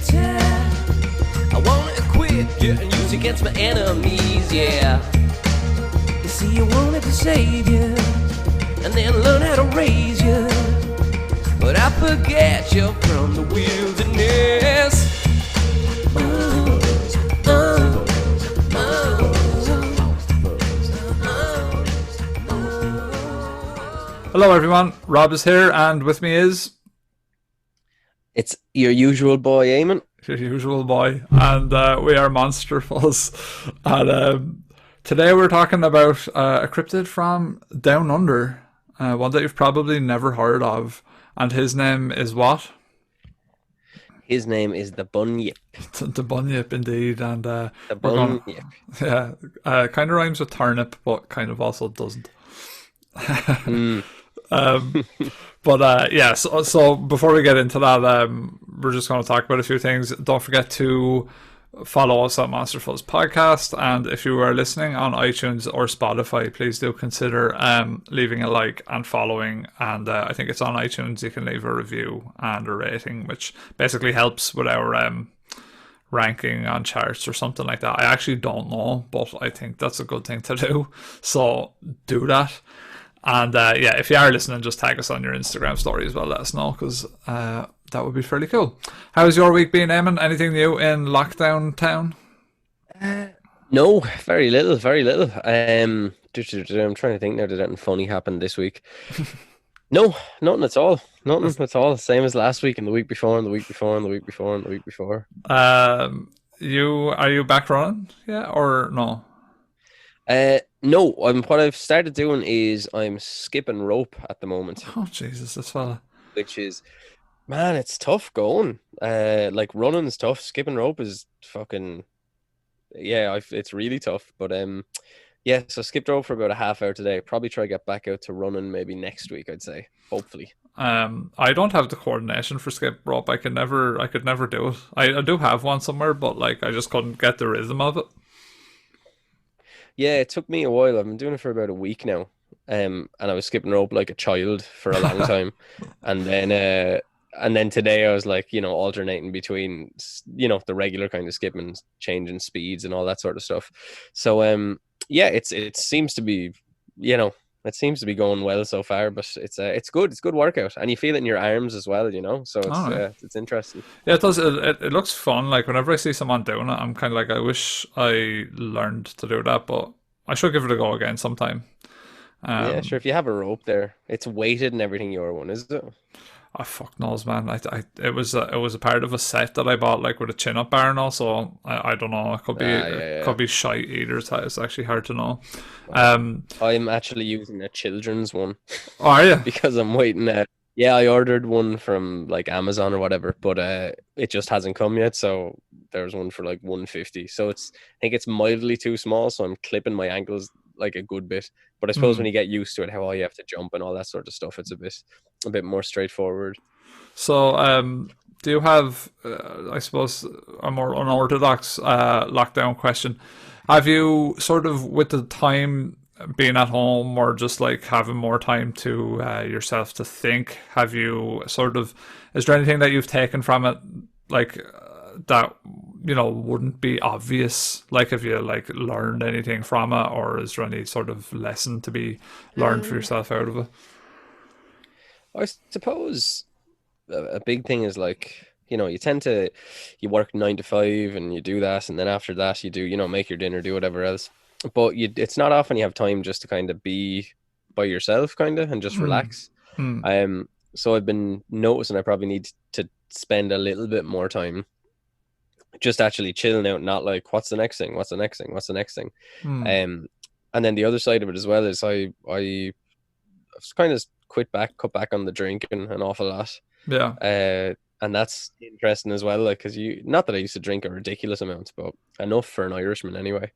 tear. I wanna equip you and use against my enemies, yeah. You see, I wanted to save you and then learn how to raise you, but I forget you from the wilderness. Hello everyone, Rob is here and with me is... It's your usual boy, Eamon. Your usual boy, and we are Monster Fuzz. And today we're talking about a cryptid from Down Under, one that you've probably never heard of, and his name is what? His name is the Bunyip. The Bunyip, indeed, and The Bunyip. Kind of rhymes with turnip, but kind of also doesn't. So before we get into that, we're just going to talk about a few things. Don't forget to follow us at Monster Fuzz Podcast, and if you are listening on iTunes or Spotify, please do consider leaving a like and following, and I think it's on iTunes you can leave a review and a rating, which basically helps with our ranking on charts or something like that. I actually don't know, but I think that's a good thing to do, so do that. And if you are listening, just tag us on your Instagram story as well. Let us know, because that would be fairly cool. How's your week been, Eamon? Anything new in lockdown town? No, very little. I'm trying to think now. Did anything funny happen this week? No, nothing at all. Nothing at all. Same as last week and the week before and the week before and the week before and the week before. Are you back running? Yeah, or no? No. What I've started doing is I'm skipping rope at the moment. Oh Jesus, this fella! Which is, man, it's tough going. Like running's tough. Skipping rope is fucking, it's really tough. But so skipped rope for about a half hour today. Probably try to get back out to running maybe next week, I'd say. Hopefully. I don't have the coordination for skip rope. I could never do it. I do have one somewhere, but like I just couldn't get the rhythm of it. Yeah, it took me a while. I've been doing it for about a week now. And I was skipping rope like a child for a long time. And then today I was like, alternating between, the regular kind of skipping, changing speeds and all that sort of stuff. So, it seems to be, it seems to be going well so far, but it's good. It's good workout. And you feel it in your arms as well, so it's interesting. Yeah, it does. It looks fun. Like whenever I see someone doing it, I'm kind of like, I wish I learned to do that, but I should give it a go again sometime. Yeah, sure. If you have a rope there, it's weighted and everything. Your one, is it? Oh, fuck knows, man. It was a part of a set that I bought, like with a chin-up bar and all. So I don't know. It could be shite either. It's actually hard to know. I'm actually using a children's one. Oh, are you? Because I'm waiting. I ordered one from like Amazon or whatever, but it just hasn't come yet. So there's one for like $150. So I think it's mildly too small. So I'm clipping my ankles like a good bit. But I suppose when you get used to it, how you have to jump and all that sort of stuff, it's a bit more straightforward. So do you have, I suppose, a more unorthodox lockdown question? Have you sort of, with the time being at home or just like having more time to yourself to think, have you sort of, is there anything that you've taken from it, like that wouldn't be obvious? Like, have you like learned anything from it, or is there any sort of lesson to be learned for yourself out of it? I suppose a big thing is like, you work 9 to 5 and you do that, and then after that you do, make your dinner, do whatever else. But it's not often you have time just to kind of be by yourself, kind of, and just relax. So I've been noticing I probably need to spend a little bit more time just actually chilling out, not like, what's the next thing? And then the other side of it as well is I kind of cut back on the drinking an awful lot. Yeah. And that's interesting as well, like, because not that I used to drink a ridiculous amount, but enough for an Irishman anyway.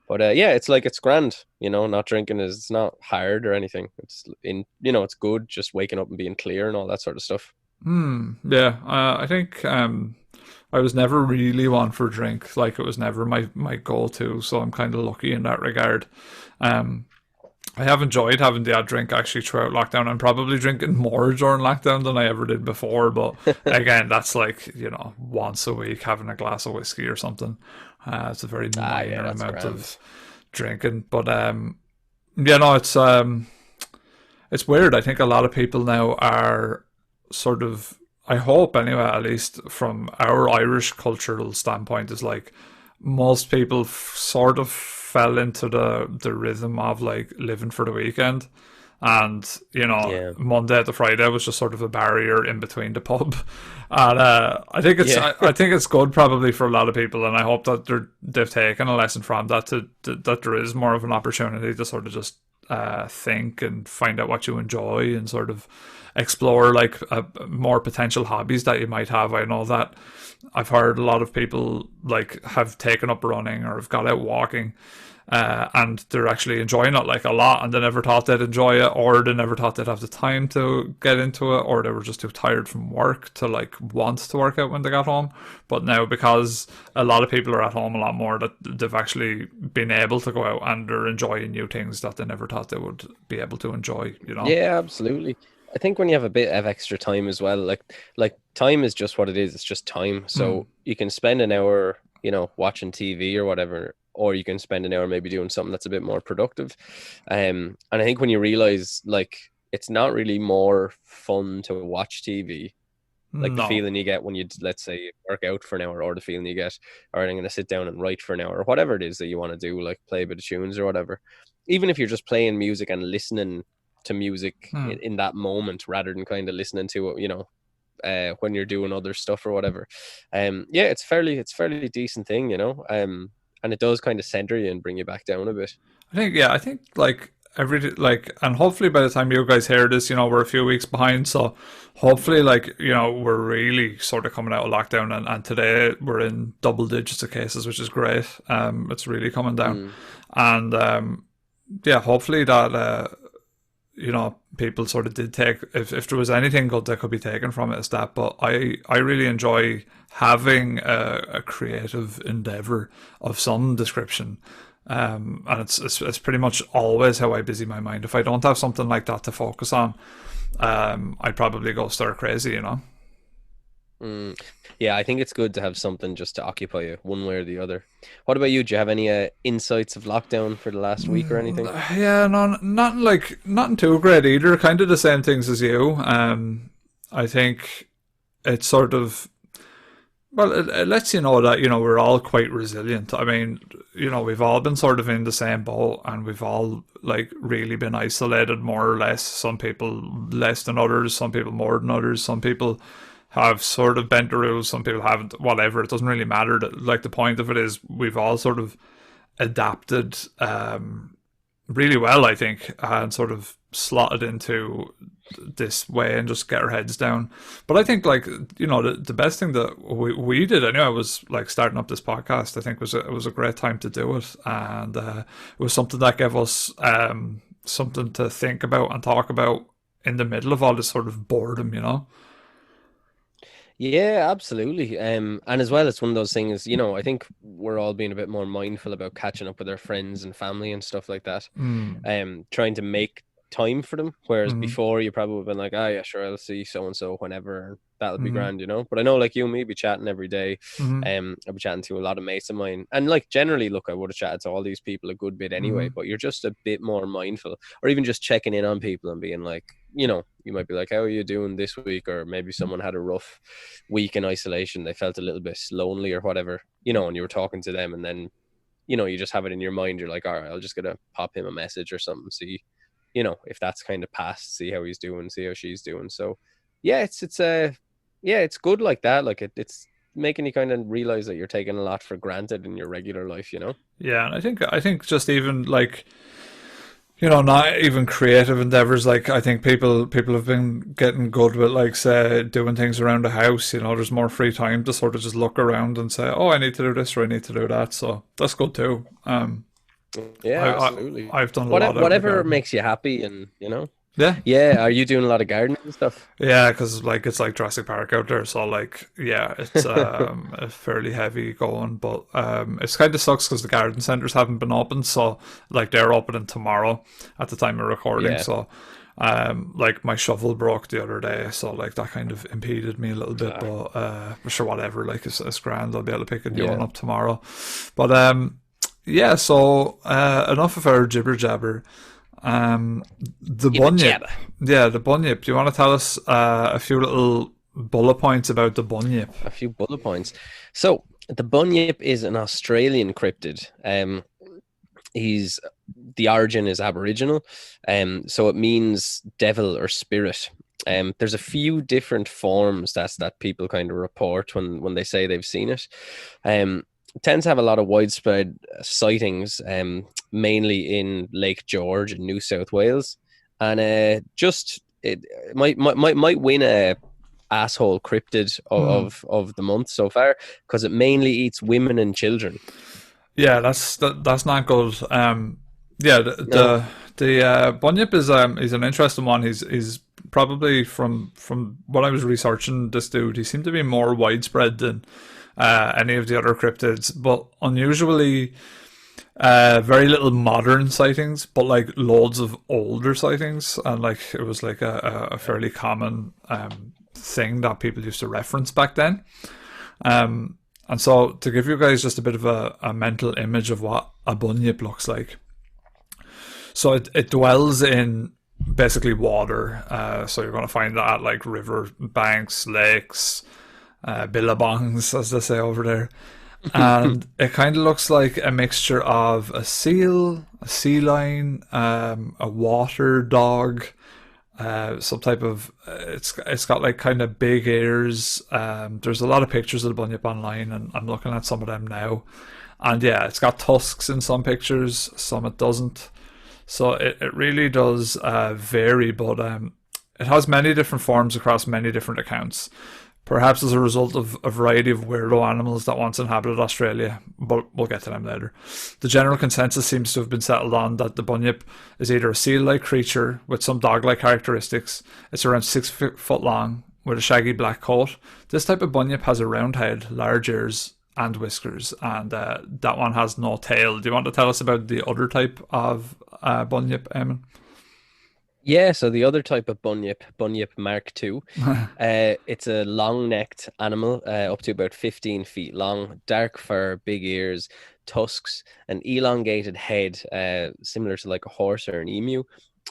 But it's like, it's grand, not drinking it's not hard or anything. It's it's good just waking up and being clear and all that sort of stuff. Yeah. I think I was never really one for drink. Like, it was never my go-to, so I'm kind of lucky in that regard. I have enjoyed having the odd drink actually throughout lockdown. I'm probably drinking more during lockdown than I ever did before. But again, that's like, once a week having a glass of whiskey or something. It's a very minor that's amount grand. of drinking. But no, it's weird. I think a lot of people now are sort of, I hope anyway, at least from our Irish cultural standpoint, is like most people sort of fell into the rhythm of like living for the weekend. And Yeah. Monday to Friday was just sort of a barrier in between the pub, and I think it's Yeah. I think it's good probably for a lot of people, and I hope that they've taken a lesson from that that there is more of an opportunity to sort of just think and find out what you enjoy and sort of explore like more potential hobbies that you might have. I know that I've heard a lot of people like have taken up running or have got out walking, and they're actually enjoying it like a lot, and they never thought they'd enjoy it, or they never thought they'd have the time to get into it, or they were just too tired from work to like want to work out when they got home. But now, because a lot of people are at home a lot more, that they've actually been able to go out and they're enjoying new things that they never thought they would be able to enjoy. Yeah, absolutely. I think when you have a bit of extra time as well, like time is just what it is. It's just time. So you can spend an hour, watching TV or whatever, or you can spend an hour maybe doing something that's a bit more productive. And I think when you realize like it's not really more fun to watch TV, like the No. feeling you get when you, let's say, work out for an hour, or the feeling you get, or I'm going to sit down and write for an hour, or whatever it is that you want to do, like play a bit of tunes or whatever. Even if you're just playing music and listening to music in that moment, rather than kind of listening to it, when you're doing other stuff or whatever. Yeah, it's fairly decent thing, and it does kind of center you and bring you back down a bit. I think like and hopefully by the time you guys hear this, we're a few weeks behind. So hopefully, like, we're really sort of coming out of lockdown, and today we're in double digits of cases, which is great. It's really coming down, and yeah, hopefully that people sort of did take, if there was anything good that could be taken from it, is that. But I really enjoy having a creative endeavor of some description. And it's pretty much always how I busy my mind. If I don't have something like that to focus on, I'd probably go stir crazy. Yeah, I think it's good to have something just to occupy you, one way or the other. What about you? Do you have any insights of lockdown for the last week or anything? Yeah, no, nothing too great either. Kind of the same things as you. I think it's sort of, well, it lets you know that, we're all quite resilient. I mean, we've all been sort of in the same boat, and we've all like really been isolated more or less. Some people less than others, some people more than others, some people have sort of bent the rules, some people haven't, whatever. It doesn't really matter. Like, the point of it is we've all sort of adapted really well, I think, and sort of slotted into this way and just get our heads down. But I think, like, the best thing that we did anyway was like starting up this podcast. I think it was a great time to do it, and it was something that gave us something to think about and talk about in the middle of all this sort of boredom. Yeah, absolutely. And as well, it's one of those things, I think we're all being a bit more mindful about catching up with our friends and family and stuff like that. Trying to make time for them. Whereas before, you probably would have been like, yeah, sure, I'll see so and so whenever. That'll be grand, But I know, like, you and me be chatting every day. I'll be chatting to a lot of mates of mine, and like generally, look, I would have chatted to all these people a good bit anyway. But you're just a bit more mindful, or even just checking in on people and being like, you might be like, how are you doing this week? Or maybe someone had a rough week in isolation, they felt a little bit lonely or whatever, and you were talking to them, and then you just have it in your mind. You're like, all right, I'll just gonna pop him a message or something, see if that's kind of passed, see how he's doing, see how she's doing. So yeah, it's good like that. Like, it's making you kind of realize that you're taking a lot for granted in your regular life. Yeah, and I think just even like, not even creative endeavors. Like, I think people have been getting good with, like, say, doing things around the house. There's more free time to sort of just look around and say, oh, I need to do this or I need to do that. So that's good too. Yeah, absolutely. I've done a lot of whatever makes you happy, and Yeah. Yeah, are you doing a lot of gardening and stuff? Yeah, because like it's like Jurassic Park out there, so like yeah, it's fairly heavy going, but it's kind of sucks because the garden centers haven't been open, so like they're opening tomorrow at the time of recording, Yeah, so like my shovel broke the other day, so like that kind of impeded me a little bit, but sure, whatever, like it's grand. I'll be able to pick a new one yeah. up tomorrow, but yeah, so enough of our jibber jabber. Um, the Jibber bunyip. jabber. Yeah, the bunyip. Do you want to tell us a few little bullet points about the bunyip? A few bullet points. So the bunyip is an Australian cryptid. He's the origin is Aboriginal, so it means devil or spirit. There's a few different forms that people kind of report when they say they've seen it. It tends to have a lot of widespread sightings, mainly in Lake George in New South Wales, and just it might win a asshole cryptid of the month so far because it mainly eats women and children. Yeah, that's not good. Yeah, No. the bunyip is an interesting one. He's probably from what I was researching this dude. He seemed to be more widespread than any of the other cryptids, but unusually very little modern sightings, but like loads of older sightings, and like it was like a fairly common thing that people used to reference back then. And so to give you guys just a bit of a mental image of what a bunyip looks like. So it dwells in basically water. So you're going to find that at like river banks, lakes, billabongs, as they say over there. And it kind of looks like a mixture of a seal, a sea lion, a water dog, some type of it's got like kind of big ears. There's a lot of pictures of the bunyip online, and I'm looking at some of them now. And yeah, it's got tusks in some pictures, some it doesn't. So it really does vary, but it has many different forms across many different accounts. Perhaps as a result of a variety of weirdo animals that once inhabited Australia, but we'll get to them later. The general consensus seems to have been settled on that the bunyip is either a seal-like creature with some dog-like characteristics. It's around 6 foot long with a shaggy black coat. This type of bunyip has a round head, large ears, and whiskers, and that one has no tail. Do you want to tell us about the other type of bunyip, Eamon? Yeah, so the other type of bunyip, Bunyip Mark II, it's a long-necked animal, up to about 15 feet long, dark fur, big ears, tusks, an elongated head, similar to like a horse or an emu,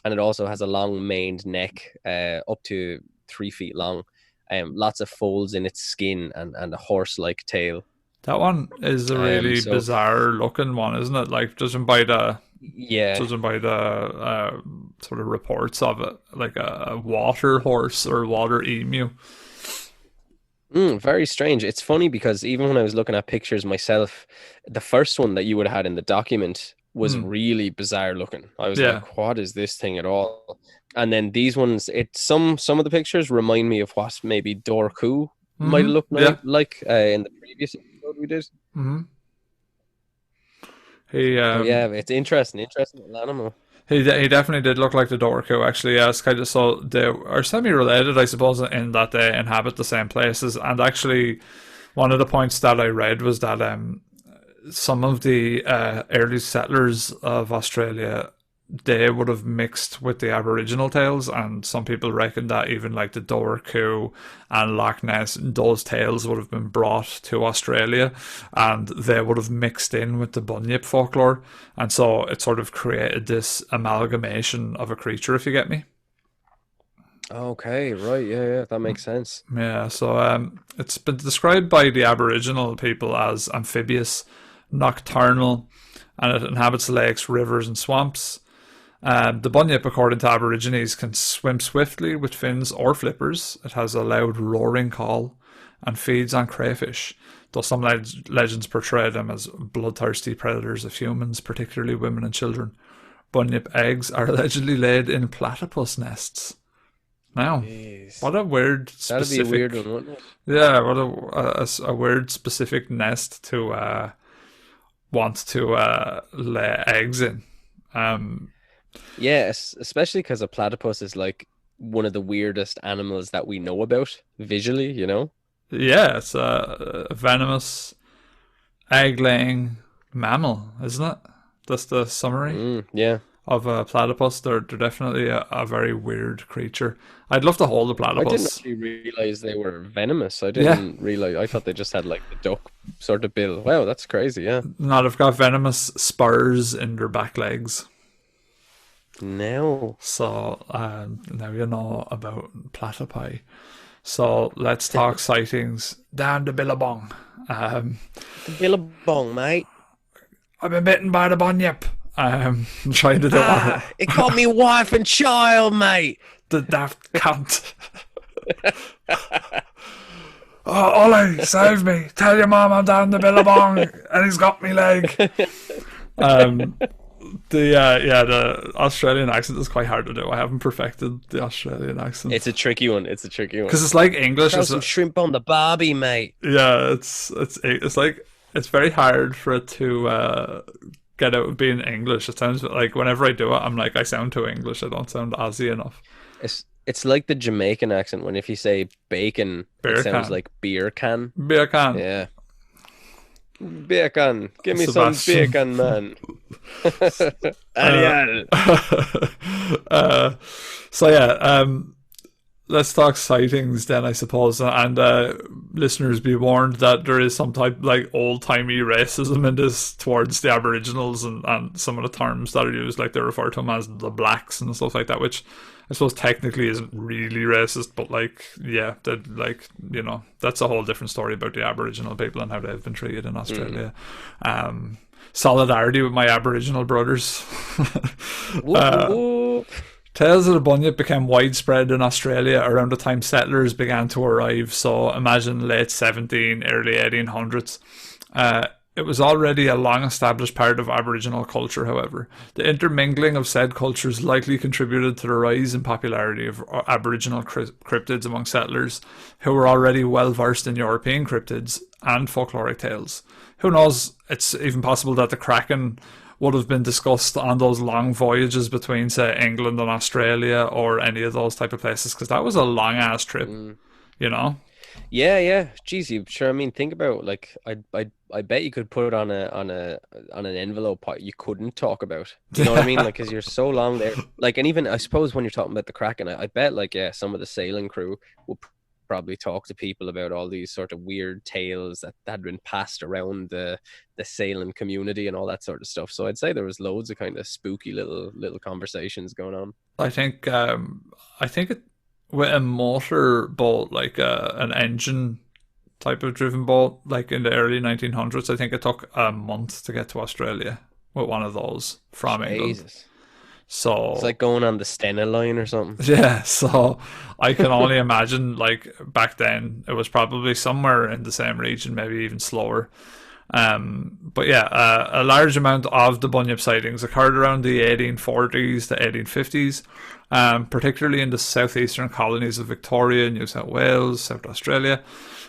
and it also has a long maned neck, up to 3 feet long, lots of folds in its skin, and a horse-like tail. That one is a really So bizarre looking one, isn't it? Like, yeah, judging by the sort of reports of it, like a water horse or water emu. very strange. It's funny because even when I was looking at pictures myself, the first one that you would have had in the document was really bizarre looking. I was Yeah. like, "What is this thing at all?" And then these ones, some of the pictures remind me of what maybe Dorku might have looked Yeah. like in the previous episode we did. He So yeah, it's interesting little animal. he definitely did look like the Dorku. Actually, yeah, it's kind of so they are semi-related, I suppose, in that they inhabit the same places. And actually, one of the points that I read was that some of the early settlers of Australia, they would have mixed with the Aboriginal tales, and some people reckon that even like the Dorku and Loch Ness, those tales would have been brought to Australia, and they would have mixed in with the Bunyip folklore, and so it sort of created this amalgamation of a creature, if you get me. Okay, right, yeah, that makes sense. Yeah, so it's been described by the Aboriginal people as amphibious, nocturnal, and it inhabits lakes, rivers, and swamps. The bunyip, according to Aborigines, can swim swiftly with fins or flippers. It has a loud roaring call and feeds on crayfish, though some legends portray them as bloodthirsty predators of humans, particularly women and children. Bunyip eggs are allegedly laid in platypus nests. Now, Jeez. what a weird That'd be a specific... weird one, wouldn't it? Yeah, what a weird specific nest to want to lay eggs in. Yeah, especially because a platypus is like one of the weirdest animals that we know about visually, you know? Yeah, it's a venomous egg-laying mammal, isn't it? That's the summary Yeah. of a platypus. They're definitely a very weird creature. I'd love to hold a I didn't platypus. actually realize they were venomous. I Yeah, didn't realize. I thought they just had like the duck sort of bill. Wow, that's crazy. Yeah. no, they've got venomous spurs in their back legs. No. So now you know about platypi. So let's talk sightings down the Billabong. The billabong, mate. I've been bitten by the bunyip. I'm trying to do It caught me wife and child, mate. the daft cunt. Oh, Ollie, save me. Tell your mom I'm down the Billabong and he's got me leg. The Australian accent is quite hard to do. I haven't perfected the Australian accent. It's a tricky one. It's a tricky one. Because it's like English. Throw some shrimp on the barbie, mate. Yeah, it's like it's very hard for it to get out of being English. It sounds like whenever I do it, I'm like I sound too English. I don't sound Aussie enough. It's like the Jamaican accent when if you say bacon, Beer it sounds can. like beer can. Beer can. Yeah. Bacon. Give me Sebastian. some bacon, man. Ariel. So yeah, let's talk sightings then, I suppose, and listeners be warned that there is some type like old timey racism in this towards the Aboriginals and some of the terms that are used, like they refer to them as the blacks and stuff like that, which I suppose technically isn't really racist, but like yeah, that like you know that's a whole different story about the Aboriginal people and how they've been treated in Australia. Solidarity with my Aboriginal brothers. Whoop, whoop. Tales of the Bunyip became widespread in Australia around the time settlers began to arrive, so imagine late early 1800s. It was already a long-established part of Aboriginal culture, however. The intermingling of said cultures likely contributed to the rise in popularity of Aboriginal cryptids among settlers, who were already well-versed in European cryptids and folkloric tales. Who knows, it's even possible that the Kraken would have been discussed on those long voyages between, say, England and Australia or any of those type of places, because that was a long-ass trip, you know? Yeah. Jeez, you sure? I mean, think about like I bet you could put it on an envelope you couldn't talk about. You know what I mean? Like, because you're so long there. Like, and even I suppose when you're talking about the Kraken, I bet like yeah, some of the sailing crew will probably talk to people about all these sort of weird tales that had been passed around the sailing community and all that sort of stuff. So I'd say there was loads of kind of spooky little conversations going on. I think it with a motor boat, like an engine type of driven boat, like in the early 1900s, I think it took a month to get to Australia with one of those from England. Jesus. So It's like going on the Stena line or something. yeah, so I can only imagine like back then it was probably somewhere in the same region, maybe even slower. But yeah, a large amount of the Bunyip sightings occurred around the 1840s to 1850s, particularly in the southeastern colonies of Victoria, New South Wales, South Australia,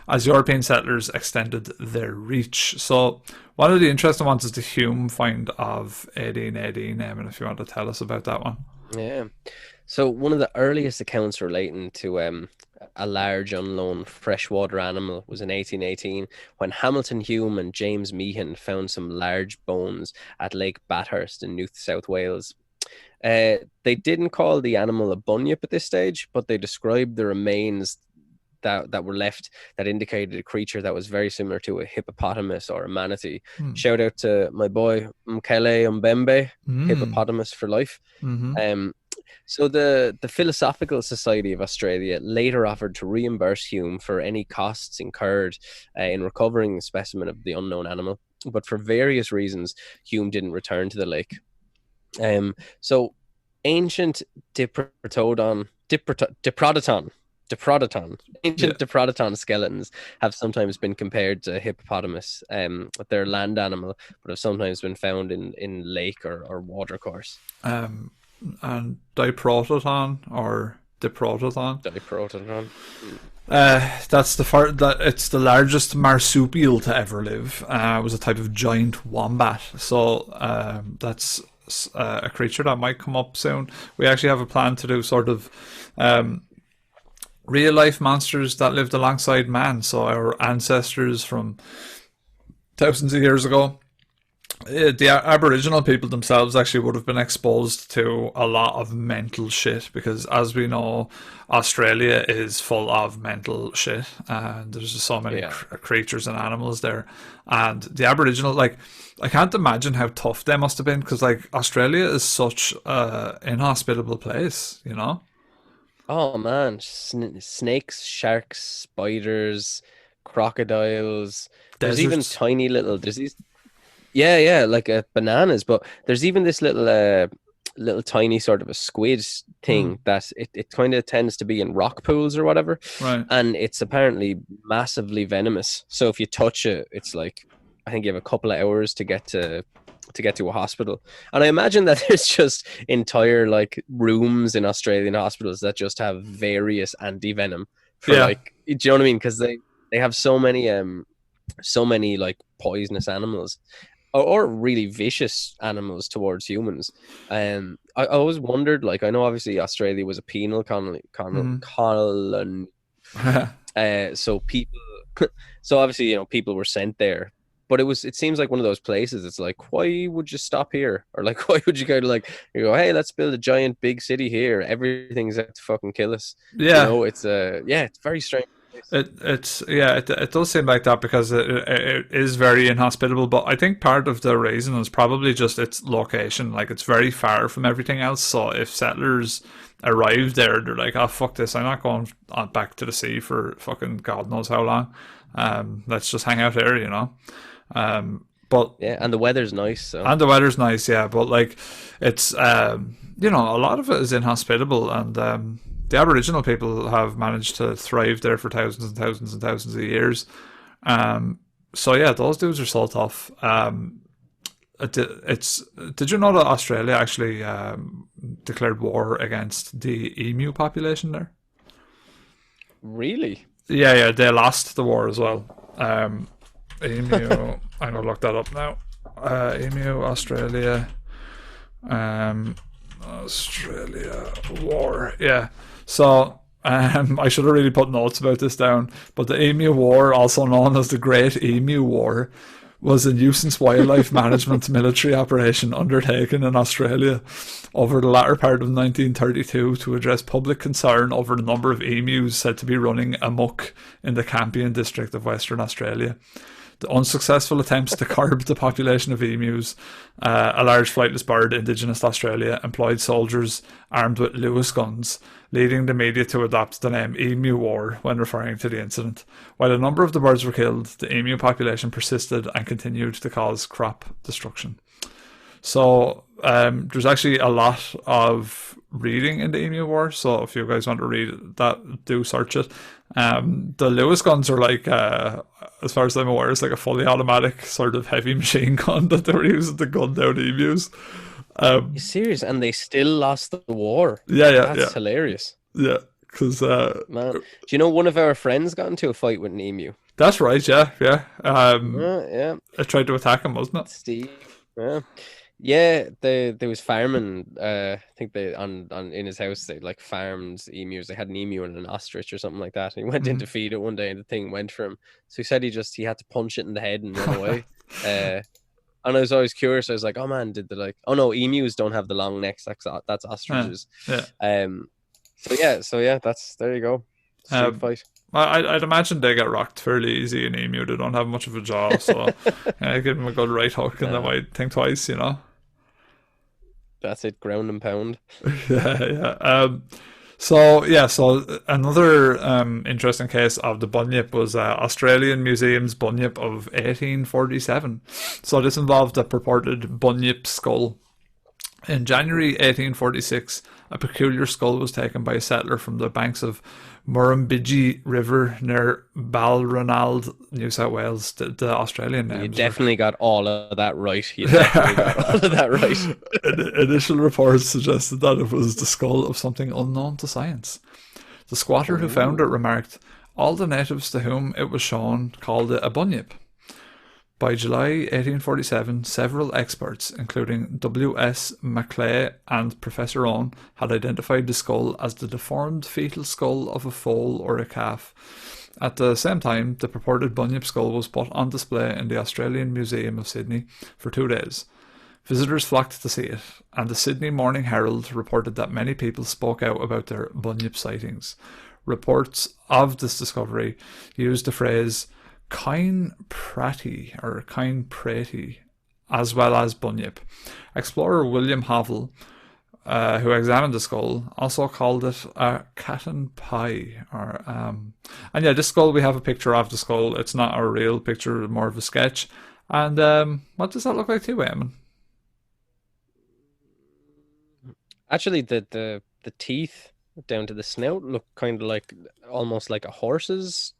as European settlers extended their reach. So one of the interesting ones is the Hume find of 1818, and if you want to tell us about that one. Yeah. So one of the earliest accounts relating to a large unknown freshwater animal was in 1818 when Hamilton Hume and James Meehan found some large bones at Lake Bathurst in New South Wales. They didn't call the animal a bunyip at this stage, but they described the remains that were left that indicated a creature that was very similar to a hippopotamus or a manatee. Shout out to my boy Mkele Mbembe, hippopotamus for life. So the Philosophical Society of Australia later offered to reimburse Hume for any costs incurred in recovering the specimen of the unknown animal, but for various reasons, Hume didn't return to the lake. So ancient Diprotodon, Diprotodon skeletons have sometimes been compared to hippopotamus. They're a land animal, but have sometimes been found in lake or watercourse. And Diprotodon or Diprotodon. Diprotodon. That's it's the largest marsupial to ever live. It was a type of giant wombat. So that's a creature that might come up soon. We actually have a plan to do sort of real life monsters that lived alongside man. So our ancestors from thousands of years ago. The Aboriginal people themselves actually would have been exposed to a lot of mental shit because, as we know, Australia is full of mental shit, and there's just so many creatures and animals there. And the Aboriginal, like, I can't imagine how tough they must have been because, like, Australia is such an inhospitable place, you know? Oh man, snakes, sharks, spiders, crocodiles. There's even Deserts. tiny little. There's these. Yeah, like bananas. But there's even this little tiny sort of a squid thing that it kind of tends to be in rock pools or whatever, Right. and it's apparently massively venomous. So if you touch it, it's like I think you have a couple of hours to get to a hospital. And I imagine that there's just entire like rooms in Australian hospitals that just have various anti-venom for like, do you know what I mean? Because they have so many like poisonous animals or really vicious animals towards humans. I always wondered, like, I know obviously Australia was a penal colony. So people, so obviously, you know, people were sent there. But it seems like one of those places. It's like, why would you stop here? Or like, why would you go to like, you go, hey, let's build a giant big city here. Everything's out to fucking kill us. Yeah. You know, it's very strange. It does seem like that because it is very inhospitable. But I think part of the reason is probably just its location. Like, it's very far from everything else. So if settlers arrived there, they're like, oh, fuck this. I'm not going back to the sea for fucking God knows how long. Let's just hang out here, you know. But yeah, and the weather's nice. So. And the weather's nice, yeah. But like, it's you know, a lot of it is inhospitable, and the Aboriginal people have managed to thrive there for thousands and thousands and thousands of years. So yeah, those dudes are so tough. Did you know that Australia actually declared war against the emu population there? Really? Yeah, they lost the war as well. Emu, I'm gonna look that up now. Emu, Australia, Australia war. Yeah. So I should have really put notes about this down. But the Emu War, also known as the Great Emu War, was a nuisance wildlife management military operation undertaken in Australia over the latter part of 1932 to address public concern over the number of emus said to be running amok in the Campion district of Western Australia. The unsuccessful attempts to curb the population of emus, a large flightless bird indigenous to Australia, employed soldiers armed with Lewis guns, leading the media to adopt the name Emu War when referring to the incident. While a number of the birds were killed, the emu population persisted and continued to cause crop destruction. So there's actually a lot of reading in the Emu War, so if you guys want to read that, do search it. The Lewis guns are like, as far as I'm aware, it's like a fully automatic sort of heavy machine gun that they were using to gun down emus. You're serious? And they still lost the war? Yeah. That's hilarious. Yeah, because... Man, do you know one of our friends got into a fight with an emu? That's right, yeah. Yeah. I tried to attack him, wasn't it? Steve. Yeah, they was farming. I think they on in his house they like farmed emus. They had an emu and an ostrich or something like that. And he went in to feed it one day, and the thing went for him. So he said he had to punch it in the head and run away. And I was always curious. I was like, oh man, did they like? Oh no, emus don't have the long necks. That's ostriches. Yeah. So yeah, that's there you go. Street fight. I'd imagine they get rocked fairly easy in emu. They don't have much of a jaw, so give them a good right hook and they might think twice, you know. That's it, ground and pound. Yeah. So another interesting case of the Bunyip was Australian Museum's Bunyip of 1847. So this involved a purported Bunyip skull. In January 1846, a peculiar skull was taken by a settler from the banks of Murrumbidgee River near Balranald, New South Wales. The Australian name. You definitely got all of that right. Initial reports suggested that it was the skull of something unknown to science. The squatter who found it remarked, all the natives to whom it was shown called it a bunyip. By July 1847, several experts, including W.S. Maclay and Professor Owen, had identified the skull as the deformed fetal skull of a foal or a calf. At the same time, the purported Bunyip skull was put on display in the Australian Museum of Sydney for 2 days. Visitors flocked to see it, and the Sydney Morning Herald reported that many people spoke out about their Bunyip sightings. Reports of this discovery used the phrase Kine Prati or Kine Prati, as well as Bunyip. Explorer William Hovell, who examined the skull, also called it a cat and pie. And yeah, this skull, we have a picture of the skull. It's not a real picture, more of a sketch. And what does that look like to you, Eamon? Actually, the teeth down to the snout look kind of like almost like a horse's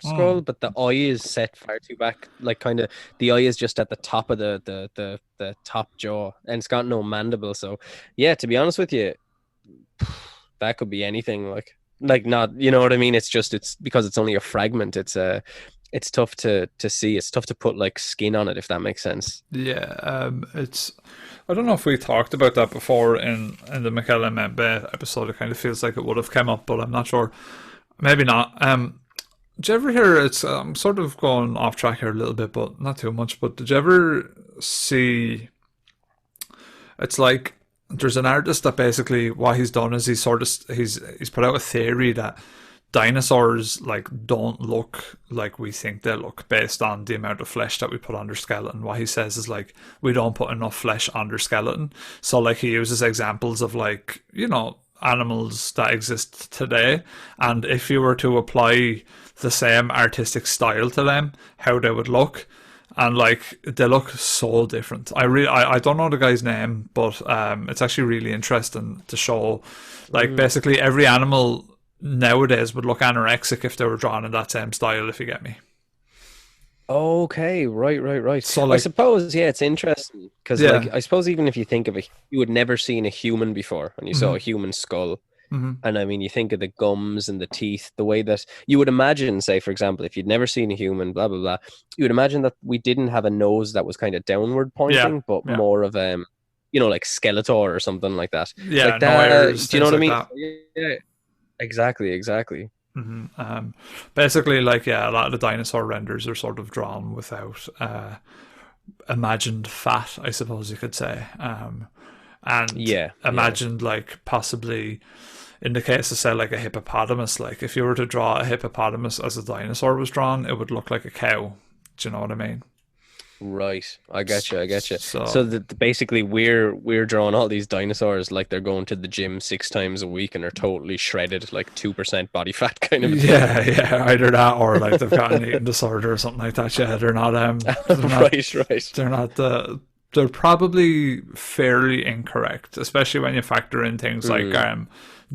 skull, but the eye is set far too back. Like kind of the eye is just at the top of the top jaw, and it's got no mandible. So yeah, to be honest with you, that could be anything. Like not, you know what I mean? It's because it's only a fragment. It's tough to see. It's tough to put like skin on it, if that makes sense. Yeah, I don't know if we talked about that before in the Michaela Membe episode. It kind of feels like it would have come up, but I'm not sure. Maybe not. Did you ever hear, I'm sort of going off track here a little bit, but not too much, but did you ever see, it's like, there's an artist that basically what he's done is he's put out a theory that dinosaurs like don't look like we think they look based on the amount of flesh that we put on their skeleton. What he says is like, we don't put enough flesh on their skeleton. So like he uses examples of like, you know, animals that exist today, and if you were to apply the same artistic style to them, how they would look, and like they look so different. I don't know the guy's name, but it's actually really interesting to show like basically every animal nowadays would look anorexic if they were drawn in that same style, if you get me. Okay, right. So like, I suppose, yeah, it's interesting because yeah. like I suppose even if you think of it, you had never seen a human before, and you saw a human skull. And I mean, you think of the gums and the teeth, the way that you would imagine, say, for example, if you'd never seen a human, blah, blah, blah, you would imagine that we didn't have a nose that was kind of downward pointing, but more of, you know, like Skeletor or something like that. Yeah, like that, no ears, do you know what I mean? That. Yeah, exactly. Basically, like, yeah, a lot of the dinosaur renders are sort of drawn without imagined fat, I suppose you could say. And imagined, like, possibly, in the case of, say, like a hippopotamus, like, if you were to draw a hippopotamus as a dinosaur was drawn, it would look like a cow. Do you know what I mean? Right, I get you. So basically, we're drawing all these dinosaurs like they're going to the gym 6 times a week and are totally shredded, like 2% body fat kind of. Yeah, either that or like they've got an eating disorder or something like that. Yeah, they're not. Right. They're not. They're probably fairly incorrect, especially when you factor in things like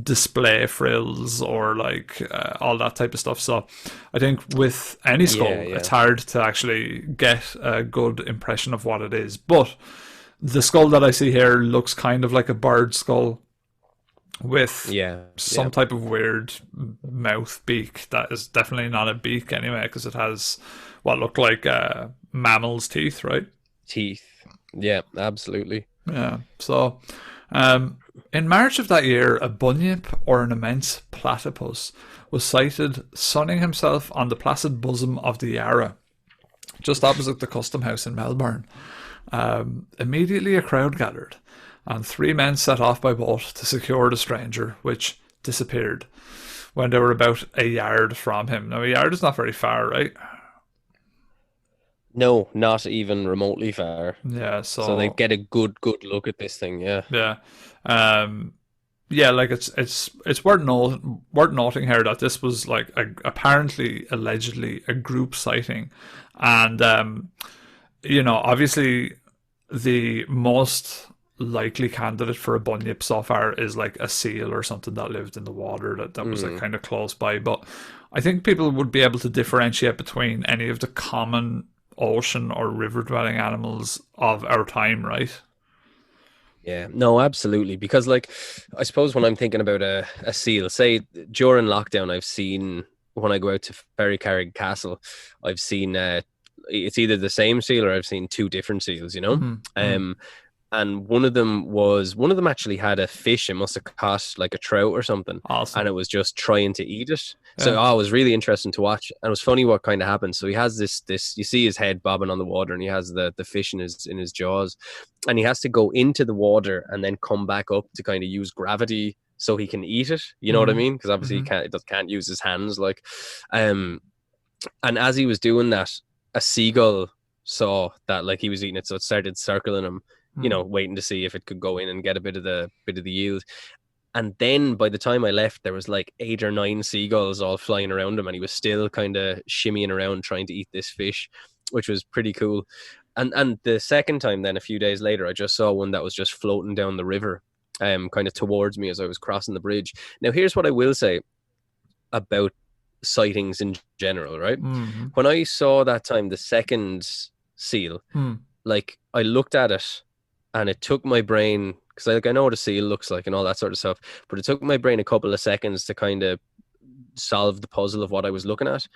display frills or like all that type of stuff. So I think with any skull, it's hard to actually get a good impression of what it is. But the skull that I see here looks kind of like a bird skull with some type of weird mouth beak that is definitely not a beak anyway, because it has what look like mammal's teeth, right? Teeth. Yeah, absolutely. Yeah. So in March of that year, a bunyip, or an immense platypus, was sighted sunning himself on the placid bosom of the Yarra, just opposite the Custom House in Melbourne. Immediately a crowd gathered, and 3 men set off by boat to secure the stranger, which disappeared when they were about a yard from him. Now, a yard is not very far, right? No, not even remotely far. Yeah, so they get a good look at this thing. Yeah. Like it's worth noting here that this was like allegedly a group sighting, and you know, obviously the most likely candidate for a bunyip so far is like a seal or something that lived in the water that was like kind of close by. But I think people would be able to differentiate between any of the common ocean or river dwelling animals of our time, right? Yeah, no, absolutely. Because like, I suppose when I'm thinking about a seal, say during lockdown, I've seen, when I go out to Ferrycarrig Castle, I've seen it's either the same seal or I've seen two different seals, you know. Mm-hmm. And one of them actually had a fish. It must have caught like a trout or something, Awesome. and it was just trying to eat it. So Yeah. it was really interesting to watch, and it was funny what kind of happened. So he has this you see his head bobbing on the water, and he has the fish in his jaws, and he has to go into the water and then come back up to kind of use gravity so he can eat it. You know what I Mhm. mean? Because obviously he can't use his hands like, and as he was doing that, a seagull saw that like he was eating it, so it started circling him, you know, waiting to see if it could go in and get a bit of the yield. And then by the time I left, there was like 8 or 9 seagulls all flying around him, and he was still kind of shimmying around trying to eat this fish, which was pretty cool. And the second time, then a few days later, I just saw one that was just floating down the river, kind of towards me as I was crossing the bridge. Now, here's what I will say about sightings in general, right? Mm-hmm. When I saw that time the second seal, like I looked at it, and it took my brain, because like I know what a seal looks like and all that sort of stuff, but it took my brain a couple of seconds to kind of solve the puzzle of what I was looking at,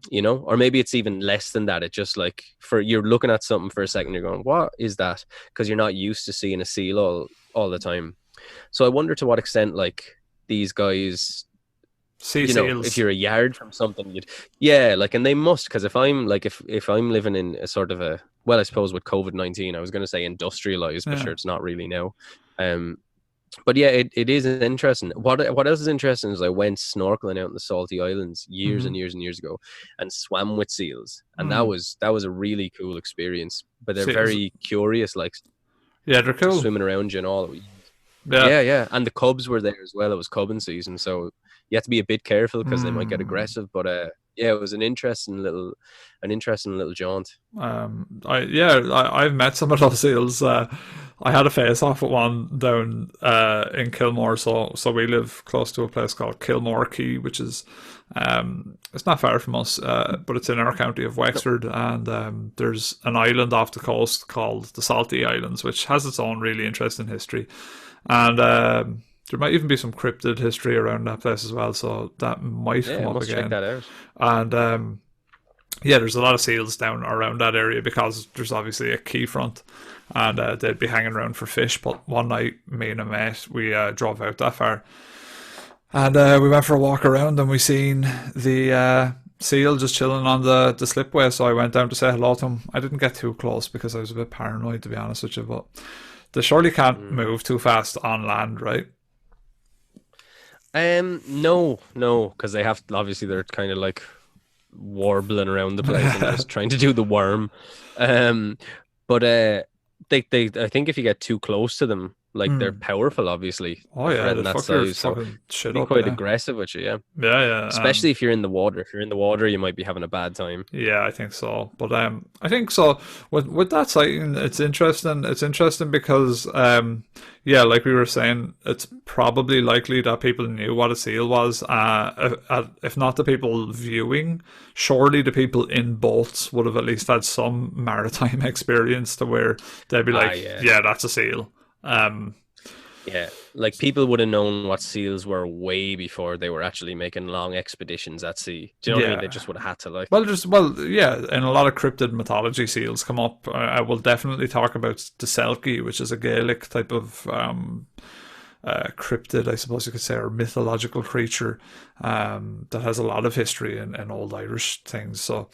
you know, or maybe it's even less than that. It just like you're looking at something for a second, you're going, what is that? Because you're not used to seeing a seal all the time. So I wonder to what extent like these guys, Sea you know, seals. if you're a yard from something, and they must, because if I'm like if I'm living in a sort of a, well, I suppose with COVID-19, I was going to say industrialized, but sure, it's not really now. But yeah, it is interesting. What else is interesting is I went snorkeling out in the salty islands years and years and years ago, and swam with seals, and that was a really cool experience. But they're very curious, like, yeah, they're cool, swimming around you and all. Yeah, and the cubs were there as well. It was cubbing season, so you have to be a bit careful because they might get aggressive. But yeah, it was an interesting little jaunt. I've met some of those seals. I had a face off with one down in Kilmore, so we live close to a place called Kilmore Key, which is it's not far from us, but it's in our county of Wexford, and there's an island off the coast called the Salty Islands, which has its own really interesting history, and there might even be some cryptid history around that place as well, so that might come up again. Check that out. And yeah, there's a lot of seals down around that area because there's obviously a quay front, and they'd be hanging around for fish. But one night, me and a mate, we drove out that far, and we went for a walk around, and we seen the seal just chilling on the slipway. So I went down to say hello to him. I didn't get too close because I was a bit paranoid, to be honest with you, but they surely can't move too fast on land, right? No, because they have to, obviously they're kind of like warbling around the place and just trying to do the worm. But they I think if you get too close to them, like they're powerful, obviously. Oh yeah, they fuck size, so shit be quite aggressive with you, yeah. Especially if you're in the water. If you're in the water, you might be having a bad time. Yeah, I think so. But I think so with that sighting, it's interesting. It's interesting because yeah, like we were saying, it's probably likely that people knew what a seal was. If not the people viewing, surely the people in boats would have at least had some maritime experience to where they'd be like, yeah, that's a seal. Yeah, like people would have known what seals were way before they were actually making long expeditions at sea. Do you know what I mean? They just would have had to like. Well, yeah. In a lot of cryptid mythology, seals come up. I will definitely talk about the Selkie, which is a Gaelic type of cryptid, I suppose you could say, or mythological creature that has a lot of history in old Irish things. So,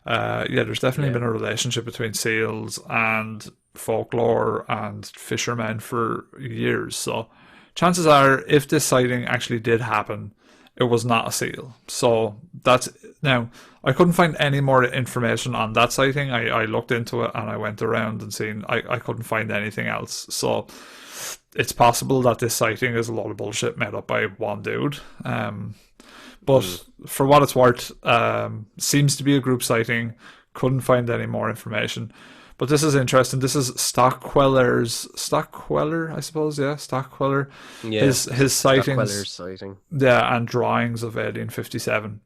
yeah, there's definitely been a relationship between seals and folklore and fishermen for years. So chances are, if this sighting actually did happen, it was not a seal. So that's, now I couldn't find any more information on that sighting. I looked into it and I went around and seen, I couldn't find anything else. So it's possible that this sighting is a lot of bullshit made up by one dude. But for what it's worth, seems to be a group sighting. Couldn't find any more information. But this is interesting. This is Stockweller, I suppose, yeah, Stockweller. Yeah, his sightings, Stockweller's sighting. Yeah, and drawings of 1857.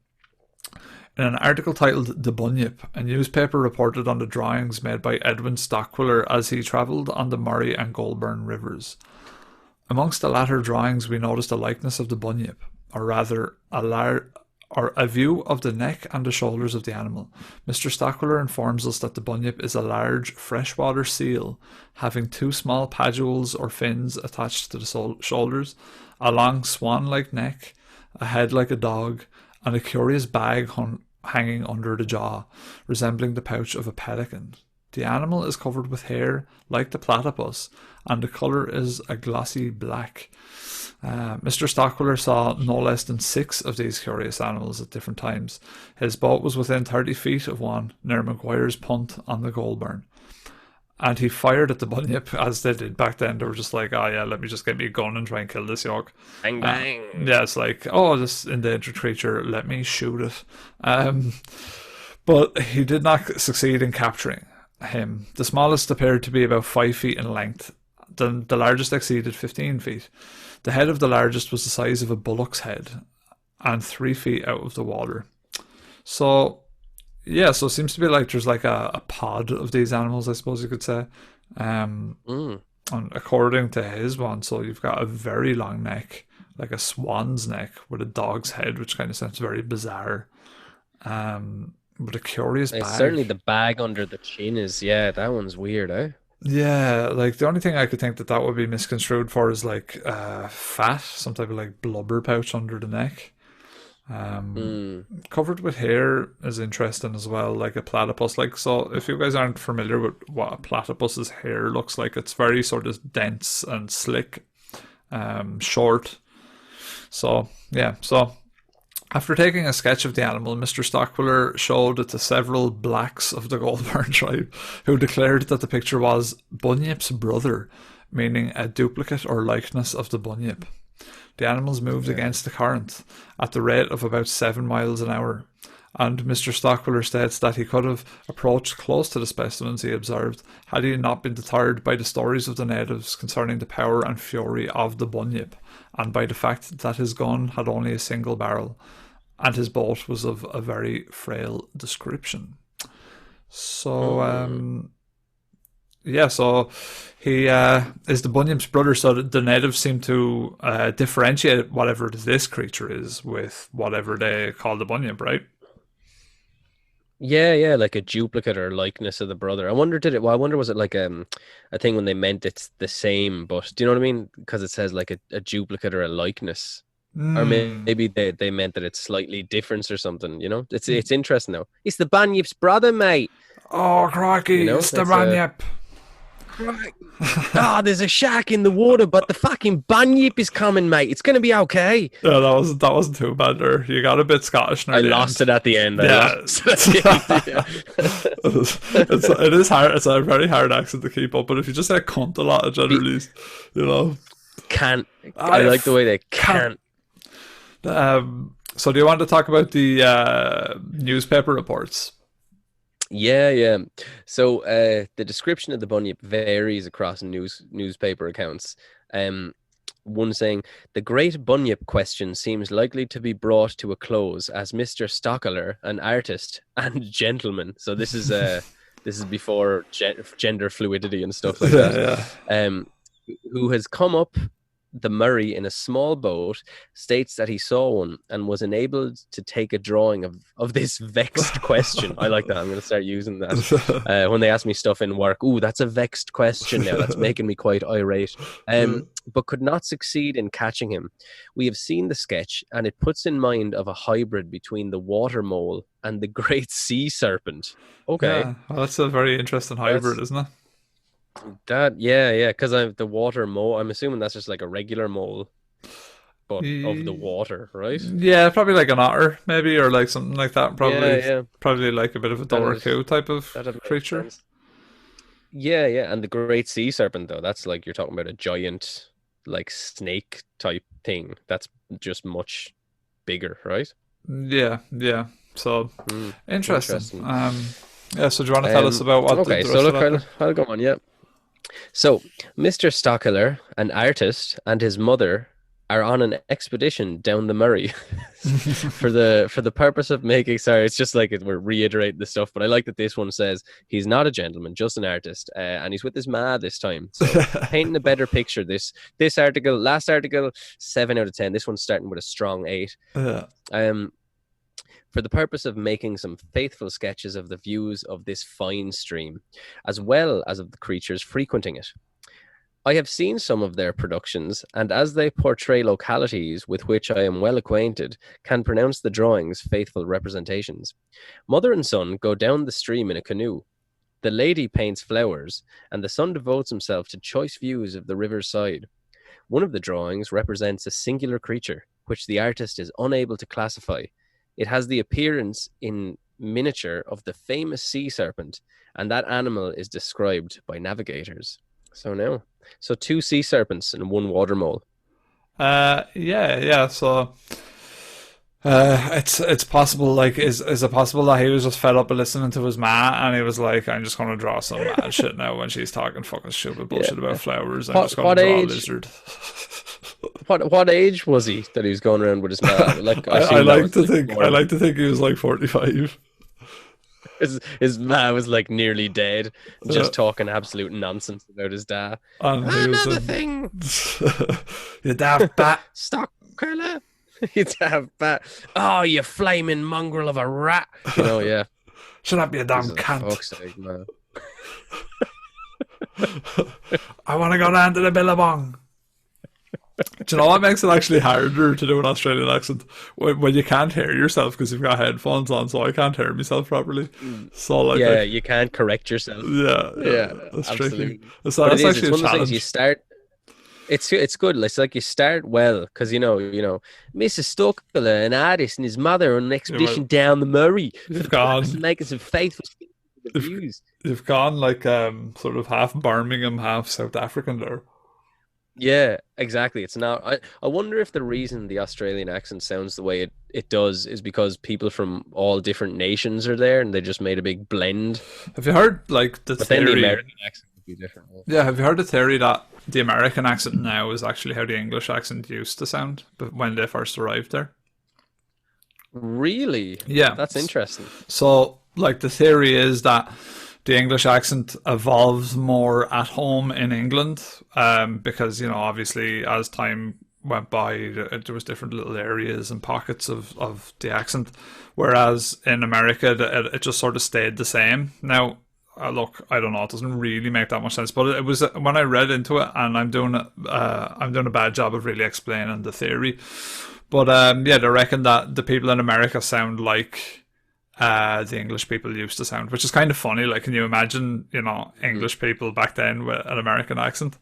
In an article titled "The Bunyip," a newspaper reported on the drawings made by Edwin Stockweller as he travelled on the Murray and Goulburn rivers. Amongst the latter drawings, we noticed a likeness of the Bunyip, or rather, a or a view of the neck and the shoulders of the animal. Mr. Stockwell informs us that the bunyip is a large freshwater seal having 2 small padules or fins attached to the shoulders, a long swan-like neck, a head like a dog, and a curious bag hanging under the jaw, resembling the pouch of a pelican. The animal is covered with hair like the platypus, and the colour is a glossy black. Mr. Stockwell saw no less than 6 of these curious animals at different times. His boat was within 30 feet of one, near Maguire's punt on the Goulburn. And he fired at the bunyip, as they did back then. They were just like, oh yeah, let me just get me a gun and try and kill this yolk. Bang, bang. Yeah, it's like, oh, this endangered creature, let me shoot it. But he did not succeed in capturing him. The smallest appeared to be about 5 feet in length. The largest exceeded 15 feet. The head of the largest was the size of a bullock's head and 3 feet out of the water. So, yeah, so it seems to be like there's like a pod of these animals, I suppose you could say. And according to his one, so you've got a very long neck, like a swan's neck with a dog's head, which kind of sounds very bizarre. With a curious bag. Certainly the bag under the chin is, yeah, that one's weird, eh? Yeah, like the only thing I could think that would be misconstrued for is like fat, some type of like blubber pouch under the neck. Covered with hair is interesting as well, like a platypus. Like, so if you guys aren't familiar with what a platypus's hair looks like, it's very sort of dense and slick, short. So yeah, so after taking a sketch of the animal, Mr. Stockwell showed it to several blacks of the Goulburn tribe, who declared that the picture was Bunyip's brother, meaning a duplicate or likeness of the bunyip. The animals moved against the current at the rate of about 7 miles an hour, and Mr. Stockwell states that he could have approached close to the specimens he observed had he not been deterred by the stories of the natives concerning the power and fury of the bunyip, and by the fact that his gun had only a single barrel, and his boat was of a very frail description. So, yeah, so he is the bunyip's brother, so the natives seem to differentiate whatever this creature is with whatever they call the bunyip, right? Yeah, like a duplicate or likeness of the brother. I wonder, was it like a thing when they meant it's the same, but do you know what I mean? Because it says like a duplicate or a likeness. Or maybe they meant that it's slightly different or something, you know? It's interesting though. It's the bunyip's brother, mate. Oh, crikey, you know, it's the bunyip. There's a shark in the water, but the fucking bunyip is coming, mate. It's gonna be okay. Yeah, that wasn't too bad there. You got a bit Scottish now. I lost it at the end. Yeah. It is hard. It's a very hard accent to keep up, but if you just say cunt a lot, generally, you know. Can't. I like the way they can't. So do you want to talk about the newspaper reports? Yeah. So the description of the bunyip varies across newspaper accounts. One saying, the great bunyip question seems likely to be brought to a close as Mr. Stockwell, an artist and gentleman. So this is before gender fluidity and stuff like that. Yeah. Who has come up the Murray in a small boat, states that he saw one and was enabled to take a drawing of this vexed question. I like that. I'm going to start using that when they ask me stuff in work. Ooh, that's a vexed question now. That's making me quite irate. But could not succeed in catching him. We have seen the sketch, and it puts in mind of a hybrid between the water mole and the great sea serpent. Okay. Yeah, well, that's a very interesting hybrid, isn't it? That because the water mole, I'm assuming that's just like a regular mole, but of the water, right? Yeah, probably like an otter, maybe, or like something like that. Probably like a bit of a dorku type of creature. Yeah, and the great sea serpent though, that's like you're talking about a giant, like snake type thing. That's just much bigger, right? Yeah. So interesting. Yeah. So do you want to tell us about what? Okay, so look, I'll go on. Yeah. So, Mr. Stockwell, an artist, and his mother are on an expedition down the Murray for the purpose of making. Sorry, it's just like we're reiterating the stuff, but I like that this one says he's not a gentleman, just an artist, and he's with his ma this time. So, painting a better picture. This article, last article, 7 out of 10. This one's starting with a strong 8. Yeah. for the purpose of making some faithful sketches of the views of this fine stream, as well as of the creatures frequenting it. I have seen some of their productions, and as they portray localities with which I am well acquainted, can pronounce the drawings faithful representations. Mother and son go down the stream in a canoe. The lady paints flowers, and the son devotes himself to choice views of the river's side. One of the drawings represents a singular creature, which the artist is unable to classify. It has the appearance in miniature of the famous sea serpent, and that animal is described by navigators. So 2 sea serpents and 1 water mole. Yeah. So, it's possible. Like, is it possible that he was just fed up with listening to his ma, and he was like, "I'm just gonna draw some mad shit now when she's talking fucking stupid bullshit about flowers. I'm just gonna draw a lizard." What age was he that he was going around with his ma? Like, I like to think he was like 45. His ma was like nearly dead, just talking absolute nonsense about his dad. Another thing. You daft bat. Stock killer. You daft bat. Oh, you flaming mongrel of a rat. Yeah. Should not be a damn cunt. Fuck's sake, man. I want to go down to the Billabong. Do you know what makes it actually harder to do an Australian accent? When you can't hear yourself because you've got headphones on, so I can't hear myself properly. So like, you can't correct yourself. Yeah, that's absolutely. Tricky. So that's actually it's one a of the challenge. things you start. It's good. It's like you start well because Mrs. Stuckler and artist and his mother on an expedition down the Murray. You've gone making some faithful views. You've gone like sort of half Birmingham, half South African there. Yeah, exactly. It's not. I wonder if the reason the Australian accent sounds the way it does is because people from all different nations are there and they just made a big blend. Have you heard like the theory? Then the American accent would be different. Yeah, have you heard the theory that the American accent now is actually how the English accent used to sound when they first arrived there? Really? Yeah. That's interesting. So, like, the theory is that the English accent evolves more at home in England because, obviously as time went by, there was different little areas and pockets of the accent, whereas in America, it just sort of stayed the same. Now, look, I don't know, it doesn't really make that much sense, but it was when I read into it, and I'm doing a bad job of really explaining the theory. But they reckon that the people in America sound like the English people used to sound, which is kind of funny. Like, can you imagine, English people back then with an American accent?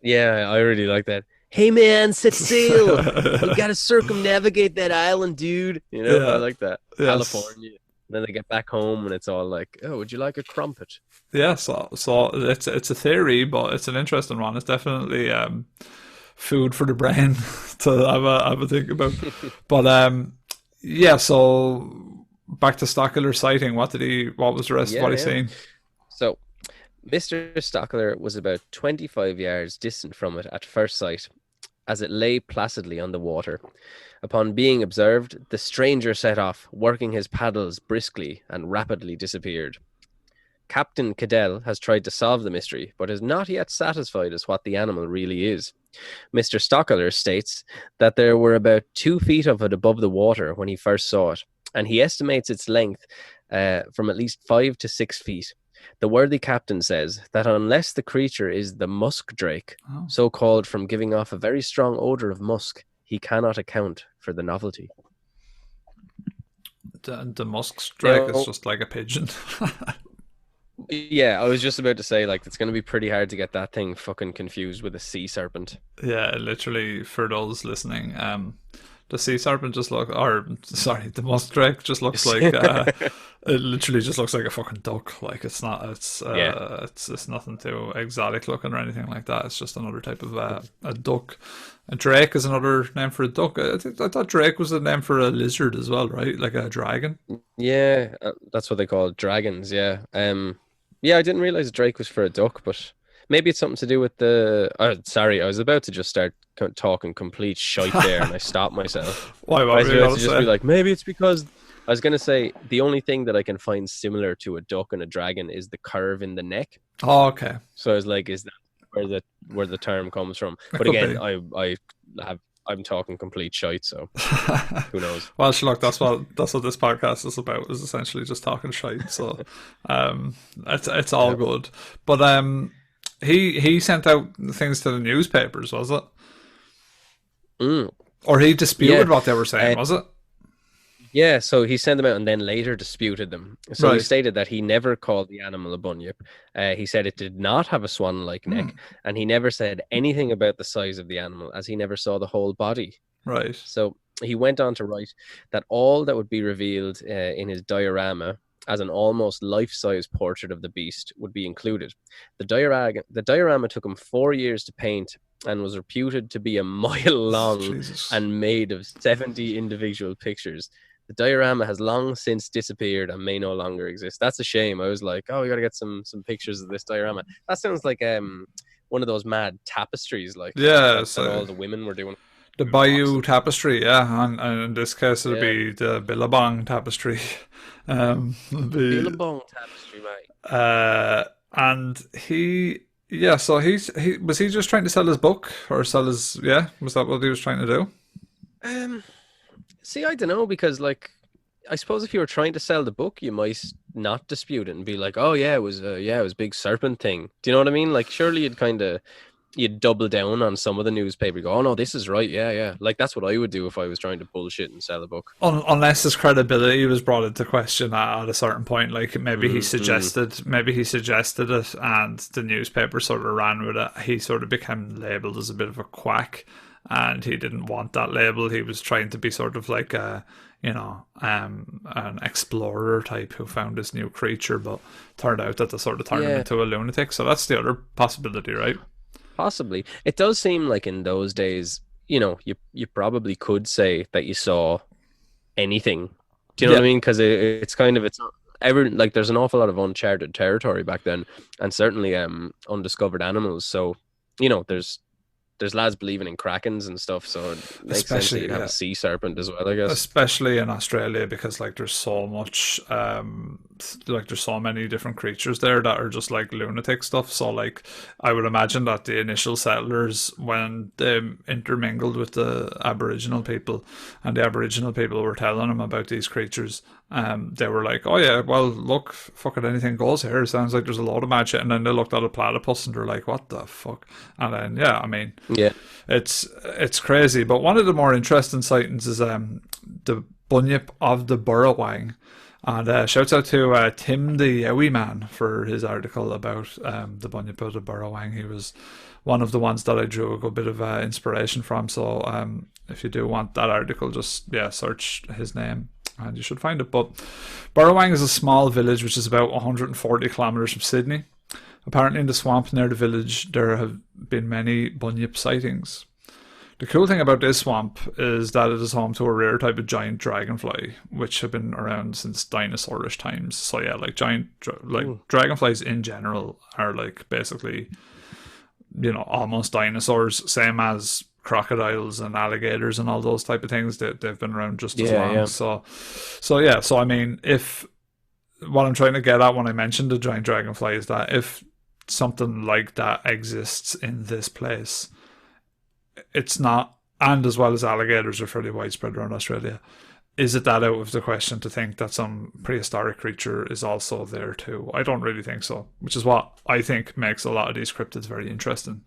Yeah, I really like that. Hey man, set sail! You gotta circumnavigate that island, dude. I like that. Yes. California. And then they get back home and it's all like, "Oh, would you like a crumpet?" Yeah, so it's a theory, but it's an interesting one. It's definitely food for the brain to have a think about. But yeah, so back to Stockler's sighting. What was the rest of what he seen? So Mr. Stockler was about 25 yards distant from it at first sight, as it lay placidly on the water. Upon being observed, the stranger set off, working his paddles briskly, and rapidly disappeared. Captain Cadell has tried to solve the mystery, but is not yet satisfied as what the animal really is. Mr. Stockler states that there were about 2 feet of it above the water when he first saw it, and he estimates its length from at least 5 to 6 feet. The worthy captain says that unless the creature is the musk drake, so called from giving off a very strong odor of musk, he cannot account for the novelty. The musk drake is just like a pigeon. Yeah, I was just about to say, like, it's going to be pretty hard to get that thing fucking confused with a sea serpent. Yeah, literally, for those listening, the sea serpent the musk drake just looks like it literally just looks like a fucking duck. Like, it's nothing too exotic looking or anything like that. It's just another type of a duck. A drake is another name for a duck. I thought drake was a name for a lizard as well, right? Like a dragon. Yeah, that's what they call dragons. Yeah. Yeah, I didn't realize drake was for a duck, but maybe it's something to do with the. Sorry, I was about to just start talking complete shite there, and I stopped myself. Why? I was about to just be like, maybe it's because I was going to say the only ththing that I can find similar to a duck and a dragon is the curve in the neck. Oh, okay. So I was like, is that where the term comes from? But again, I have I'm talking complete shite, so who knows? Well, look, that's what this podcast is about. Is essentially just talking shite. So, it's all good. But he sent out things to the newspapers, was it? Mm. Or he disputed Yeah. what they were saying, was it? Yeah, so he sent them out and then later disputed them. So he Right. stated that he never called the animal a bunyip. He said it did not have a swan-like neck, and he never said anything about the size of the animal, as he never saw the whole body. Right. So he went on to write that all that would be revealed in his diorama as an almost life-size portrait of the beast would be included. The diorama took him 4 years to paint and was reputed to be a mile long Jesus. and made of 70 individual pictures. The diorama has long since disappeared and may no longer exist. That's a shame. I was like, oh, we got to get some pictures of this diorama. That sounds like one of those mad tapestries, like Yeah, that so all the women were doing. the Bayou tapestry, yeah, and in this case it'll Yeah. be the Billabong tapestry. It'll be, Billabong tapestry, mate. and so he was he just trying to sell his book or sell his was that what he was trying to do? See, I don't know, because like I suppose if you were trying to sell the book, you might not dispute it and be like, "Oh yeah, it was a big serpent thing." Do you know what I mean? Like, surely you'd double down on some of the newspaper. Go, "Oh no, this is right." Yeah. Like that's what I would do if I was trying to bullshit and sell a book. Unless his credibility was brought into question at a certain point, like maybe he suggested it, and the newspaper sort of ran with it. He sort of became labelled as a bit of a quack, and he didn't want that label. He was trying to be sort of like an explorer type who found this new creature, but turned out that they sort of turned him into a lunatic. So that's the other possibility, right? Possibly. It does seem like in those days, you probably could say that you saw anything. Do you know what I mean? Because it's like there's an awful lot of uncharted territory back then, and certainly undiscovered animals. So there's lads believing in krakens and stuff, so it makes sense that you'd have a sea serpent as well, I guess. Especially in Australia, because like there's so much there's so many different creatures there that are just like lunatic stuff. So like I would imagine that the initial settlers, when they intermingled with the Aboriginal people and the Aboriginal people were telling them about these creatures, they were like, oh yeah, well look, fucking anything goes here. It sounds like there's a lot of mad shit. And then they looked at a platypus and they're like, what the fuck? And then it's crazy. But one of the more interesting sightings is the Bunyip of the Burrowang. And shouts out to Tim the Yowie Man for his article about the Bunyip of the Burrowang. He was one of the ones that I drew a good bit of inspiration from. So if you do want that article, just search his name and you should find it. But Burrowang is a small village which is about 140 kilometers from Sydney. Apparently in the swamp near the village there have been many bunyip sightings. The cool thing about this swamp is that it is home to a rare type of giant dragonfly, which have been around since dinosaurish times. So yeah, like dragonflies in general are like basically, almost dinosaurs, same as crocodiles and alligators and all those type of things. They've been around just as long. Yeah. So I mean, if what I'm trying to get at when I mentioned the giant dragonfly is that if something like that exists in this place, it's not, and as well as alligators are fairly widespread around Australia, is it that out of the question to think that some prehistoric creature is also there too? I don't really think so, which is what I think makes a lot of these cryptids very interesting.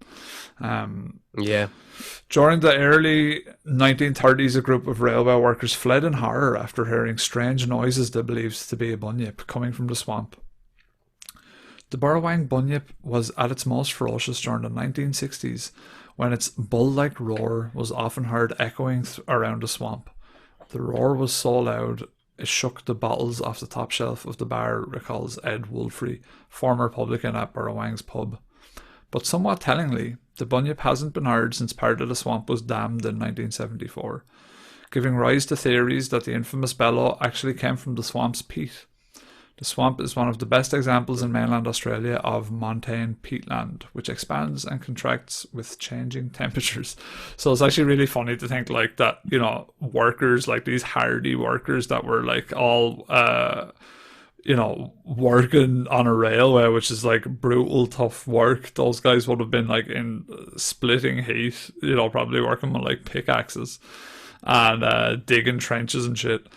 During the early 1930s, a group of railway workers fled in horror after hearing strange noises they believed to be a bunyip coming from the swamp. The Burrowang bunyip was at its most ferocious during the 1960s, when its bull-like roar was often heard echoing around the swamp. The roar was so loud it shook the bottles off the top shelf of the bar, recalls Ed Wolfrey, former publican at Burrowang's pub. But somewhat tellingly, the bunyip hasn't been heard since part of the swamp was dammed in 1974, giving rise to theories that the infamous bellow actually came from the swamp's peat. The swamp is one of the best examples in mainland Australia of montane peatland, which expands and contracts with changing temperatures. So it's actually really funny to think like that, workers, like these hardy workers that were like all, working on a railway, which is like brutal, tough work. Those guys would have been like in splitting heat, probably working with like pickaxes and digging trenches and shit.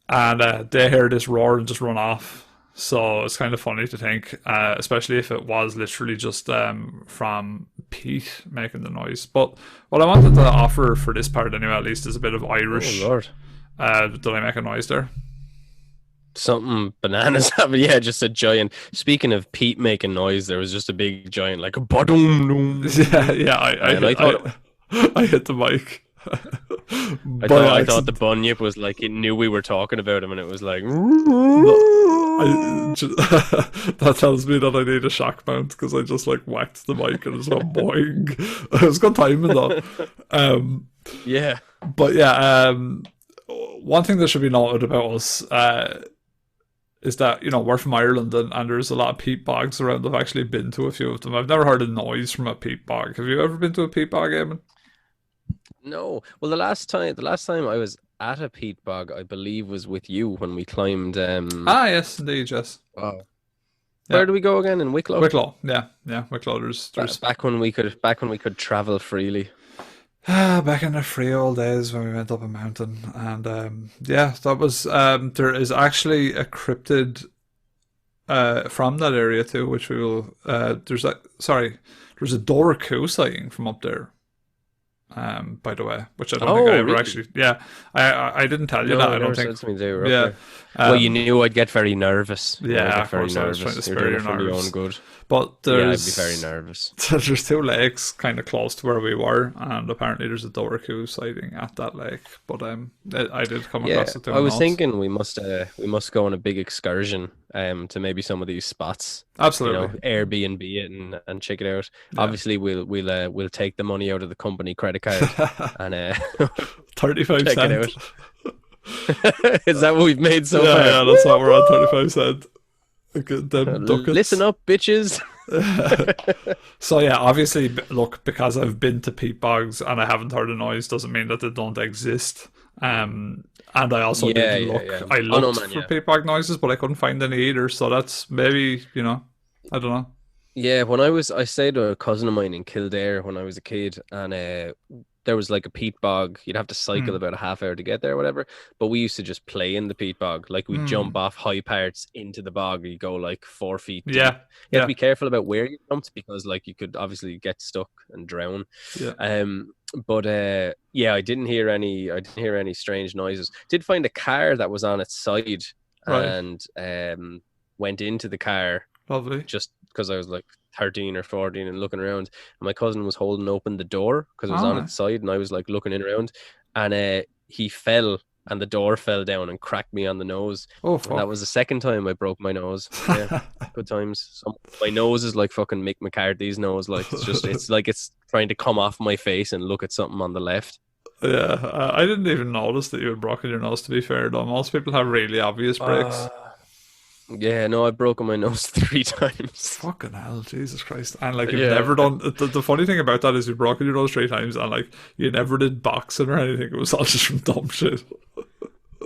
And they hear this roar and just run off. So it's kind of funny to think, especially if it was literally just from Pete making the noise. But what I wanted to offer for this part anyway, at least, is a bit of Irish. Oh, Lord. Did I make a noise there? Something bananas happened. Yeah, just a giant. Speaking of Pete making noise, there was just a big giant, like a ba-dum. Yeah. I hit the mic. I thought the Bunyip was like, it knew we were talking about him, and it was like. That tells me that I need a shock mount because I just like whacked the mic and it just went boing. It was good timing though. Yeah. But yeah, one thing that should be noted about us is that we're from Ireland and there's a lot of peat bogs around. I've actually been to a few of them. I've never heard a noise from a peat bog. Have you ever been to a peat bog, Eamon? No. Well, the last time I was at a peat bog, I believe, was with you when we climbed. Yes, indeed, yes. Wow. Where do we go again? In Wicklow. Wicklow, yeah, Wicklow. There's back when we could travel freely. Back in the free old days when we went up a mountain, and that was. There is actually a cryptid from that area too, which we will. There's a Dorku sighting from up there. By the way, which I don't think I ever really? actually. Yeah, I didn't tell you that. I don't think. Yeah. Well, you knew I'd get very nervous. Yeah, I'd get very of course. I was trying to spare your for your nerves. own good. But there's, I'd be very nervous. There's two lakes kind of close to where we were, and apparently there's a Dorku sighting at that lake. But I did come across it too. I was thinking we must go on a big excursion to maybe some of these spots. Absolutely. Airbnb it and check it out. Yeah. Obviously, we'll take the money out of the company credit card and 35 check cents. It out. Is that what we've made so far? Yeah, that's what we're on, 35 cents. Listen up, bitches. So yeah, obviously, look, because I've been to peat bogs and I haven't heard a noise doesn't mean that they don't exist. And I also did look. Yeah. I looked for peat bog noises, but I couldn't find any either. So that's maybe, I don't know. Yeah, when I stayed with a cousin of mine in Kildare when I was a kid, and there was like a peat bog. You'd have to cycle about a half hour to get there or whatever. But we used to just play in the peat bog. Like we'd jump off high parts into the bog. You go like 4 feet deep. You have to be careful about where you jumped because like you could obviously get stuck and drown. Yeah. But I didn't hear any strange noises. Did find a car that was on its side and went into the car. Lovely. Just because I was like 13 or 14 and looking around, and my cousin was holding open the door because it was on its side, and I was like looking in around, and he fell and the door fell down and cracked me on the nose. Oh, fuck. And that was the second time I broke my nose. Yeah, good times. My nose is like fucking Mick McCarthy's nose. Like it's like it's trying to come off my face and look at something on the left. Yeah, I didn't even notice that you had broken your nose, to be fair, though. Most people have really obvious breaks. Yeah, no, I've broken my nose 3 times. Fucking hell, Jesus Christ. And like you've never done the funny thing about that is you've broken your nose 3 times and like you never did boxing or anything. It was all just from dumb shit.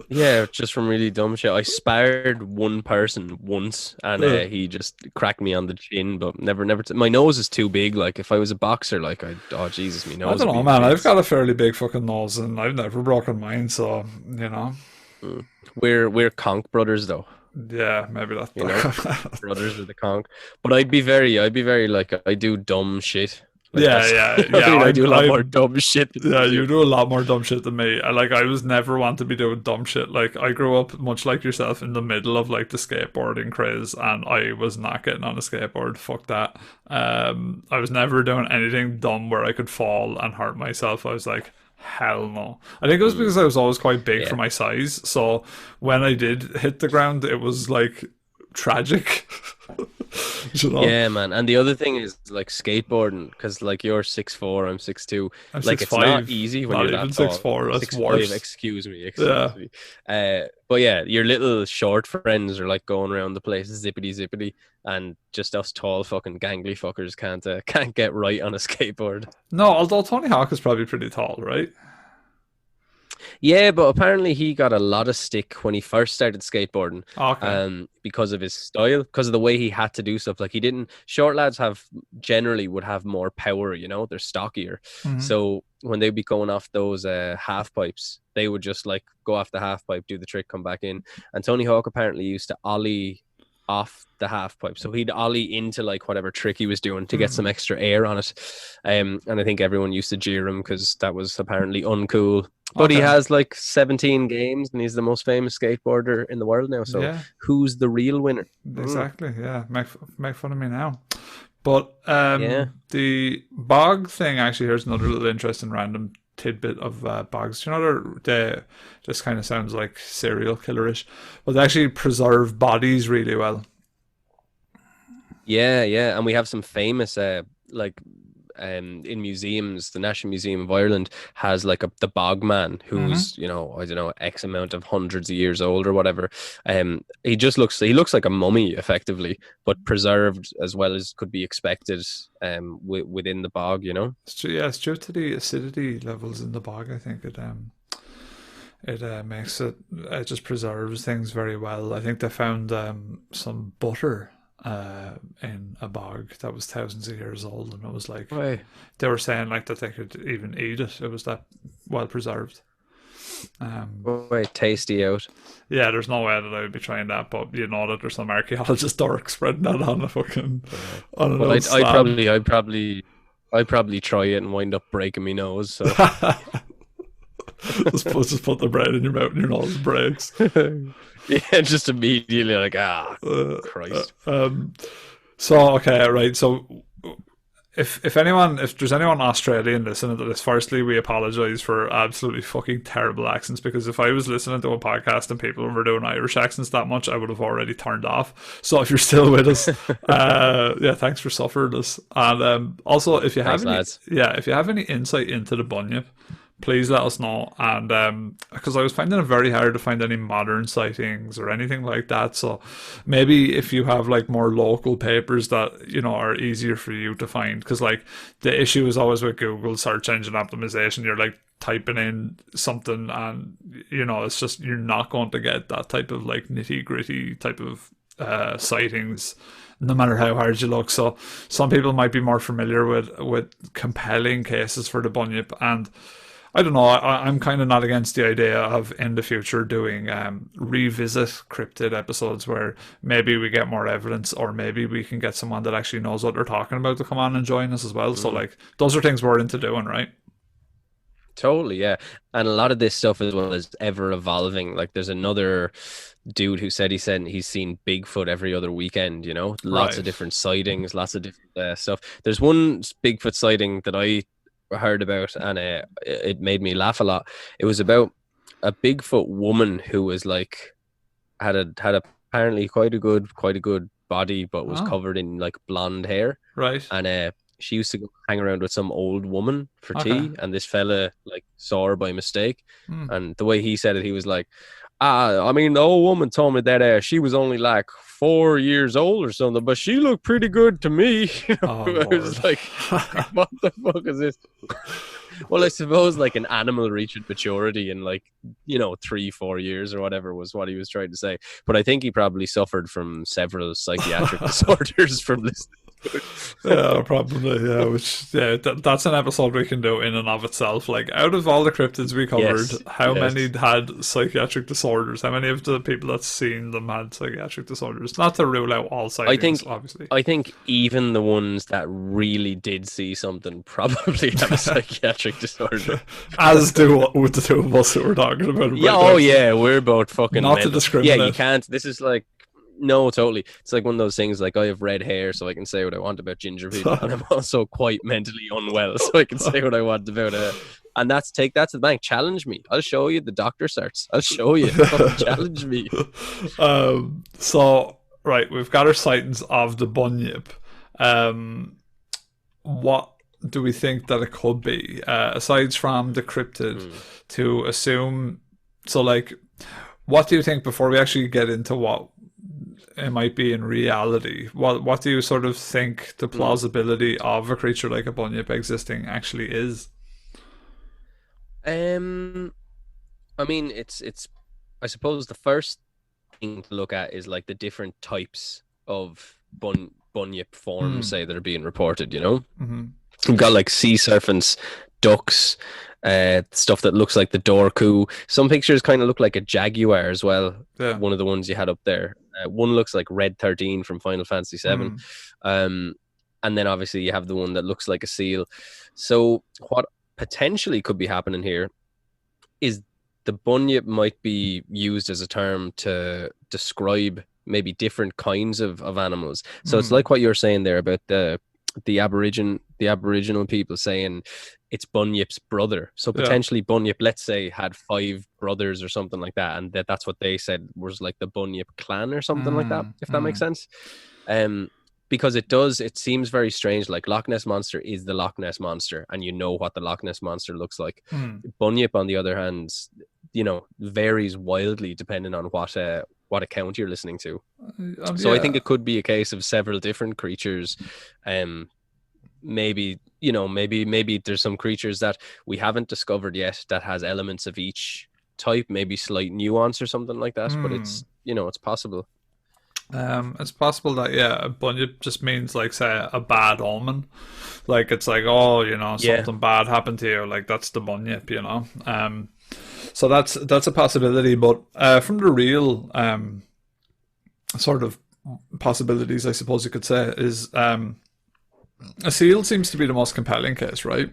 Yeah, just from really dumb shit. I sparred one person once and he just cracked me on the chin, but never my nose is too big. Like if I was a boxer, like Jesus, my nose. I don't know, man. I've got a fairly big fucking nose and I've never broken mine, so We're conch brothers though. Yeah, maybe that. Brothers of the conch. But I'd be very like I do dumb shit. Like I do a lot more dumb shit. You do a lot more dumb shit than me. I was never want to be doing dumb shit. Like I grew up much like yourself in the middle of like the skateboarding craze, and I was not getting on a skateboard. Fuck that. I was never doing anything dumb where I could fall and hurt myself. I was like, hell no. I think it was because I was always quite big for my size, so when I did hit the ground it was like tragic. Yeah, man. And the other thing is like skateboarding, because like you're 6'4", I'm 6'2". I'm like 6'5", it's not easy when not you're even that tall. 6'4", that's 6'5", worse. excuse me. But yeah, your little short friends are like going around the place zippity, and just us tall fucking gangly fuckers can't get right on a skateboard. No, although Tony Hawk is probably pretty tall, right? Yeah, but apparently he got a lot of stick when he first started skateboarding, Okay. because of his style, because of the way he had to do stuff. Like he didn't. Short lads have generally would have more power, you know, they're stockier. Hmm. So when they'd be going off those half pipes, they would just like go off the half pipe, do the trick, come back in. And Tony Hawk apparently used to ollie off the half pipe, so he'd ollie into like whatever trick he was doing to get some extra air on it. And I think everyone used to jeer him because that was apparently uncool. But he Okay. has like 17 games and he's the most famous skateboarder in the world now. So Yeah. who's the real winner? Exactly. Yeah. Make fun of me now. But Yeah. the bog thing actually, here's another little interesting random tidbit of bogs. You know, this kind of sounds like serial killerish, but they actually preserve bodies really well. Yeah, yeah. And we have some famous like in museums. The National Museum of Ireland has like the Bogman, Hmm. who's, you know, I don't know, X amount of hundreds of years old or whatever. He looks like a mummy effectively, but preserved as well as could be expected within the bog, you know. Yeah, it's due to the acidity levels in the bog. I think it makes it just preserves things very well. I think they found some butter in a bog that was thousands of years old, and it was like Right. they were saying like that they could even eat it. It was that well preserved. Um, Wait, tasty out. yeah, there's no way that I would be trying that, but you know that there's some archaeologist dork spreading that on a fucking on an Well, old slab. I'd probably try it and wind up breaking my nose. So Just put the bread in your mouth and your nose breaks. yeah, just immediately like Uh, Christ. so okay, right. So if there's anyone Australian listening to this, firstly we apologise for absolutely fucking terrible accents, because if I was listening to a podcast and people were doing Irish accents that much, I would have already turned off. So if you're still with us, yeah, thanks for suffering us. And also if you have Thanks, any, lads. yeah, if you have any insight into the Bunyip, please let us know. And because I was finding it very hard to find any modern sightings or anything like that, so maybe if you have like more local papers that you know are easier for you to find, because like the issue is always with Google search engine optimization, you're like typing in something and you know it's just you're not going to get that type of like nitty gritty type of sightings no matter how hard you look. So some people might be more familiar with compelling cases for the Bunyip, and I don't know. I'm kind of not against the idea of in the future doing revisit cryptid episodes where maybe we get more evidence, or maybe we can get someone that actually knows what they're talking about to come on and join us as well. So like those are things we're into doing, right? Totally, yeah. And a lot of this stuff as well is ever evolving. Like there's another dude who said he's seen Bigfoot every other weekend, you know, lots of Right. different sightings, lots of different stuff. There's one Bigfoot sighting that I heard about and it made me laugh a lot. It was about a Bigfoot woman who was like had apparently quite a good body, but was Oh, covered in like blonde hair. right. And she used to go hang around with some old woman for Okay. tea, and this fella like saw her by mistake. Hmm. And the way he said it, he was like, I mean, the old woman told me that she was only like 4 years old or something, but she looked pretty good to me." Oh I Lord. was like, what the fuck is this? Well, I suppose like an animal reaching maturity in like, you know, 3-4 years or whatever was what he was trying to say. But I think he probably suffered from several psychiatric disorders from this. Yeah, probably. Yeah, which yeah, that's an episode we can do in and of itself. Like, out of all the cryptids we covered, Yes, how many yes. had psychiatric disorders? How many of the people that's seen them had psychiatric disorders? Not to rule out all I sightings, think obviously. I think even the ones that really did see something probably have a psychiatric disorder. As do with the two of us who were talking about it Yeah, right oh now. yeah, we're both fucking Not to mental. Yeah, you discriminate. can't. This is like no, totally. It's like one of those things. Like I have red hair, so I can say what I want about ginger people, and I'm also quite mentally unwell, so I can say what I want about it. And take that to the bank. Challenge me. I'll show you the doctor starts. I'll show you. Fucking challenge me. So right, we've got our sightings of the Bunyip. What do we think that it could be? Aside from the cryptid, to assume. So, like, what do you think before we actually get into what it might be in reality? What do you sort of think the plausibility of a creature like a Bunyip existing actually is? Um, I mean, it's. I suppose the first thing to look at is like the different types of bunyip forms, say, that are being reported. You know, Mm-hmm. we've got like sea serpents, ducks, stuff that looks like the dorku. Some pictures kind of look like a jaguar as well. Yeah. One of the ones you had up there. One looks like Red 13 from Final Fantasy 7. And then obviously you have the one that looks like a seal. So what potentially could be happening here is the bunyip might be used as a term to describe maybe different kinds of animals. So it's like what you were saying there about the aboriginal people saying it's Bunyip's brother. So potentially Bunyip, let's say, had 5 brothers or something like that, and that's what they said was like the Bunyip clan or something like that, if that makes sense. Because it seems very strange. Like Loch Ness Monster is the Loch Ness Monster, and you know what the Loch Ness Monster looks like. Bunyip, on the other hand, varies wildly depending on what account you're listening to. So I think it could be a case of several different creatures. Maybe there's some creatures that we haven't discovered yet that has elements of each type, maybe slight nuance or something like that. But it's possible. It's possible that a bunyip just means like, say, a bad omen. Like it's like, something bad happened to you. Like that's the bunyip, So that's a possibility. But from the real sort of possibilities, I suppose you could say, is a seal seems to be the most compelling case, right?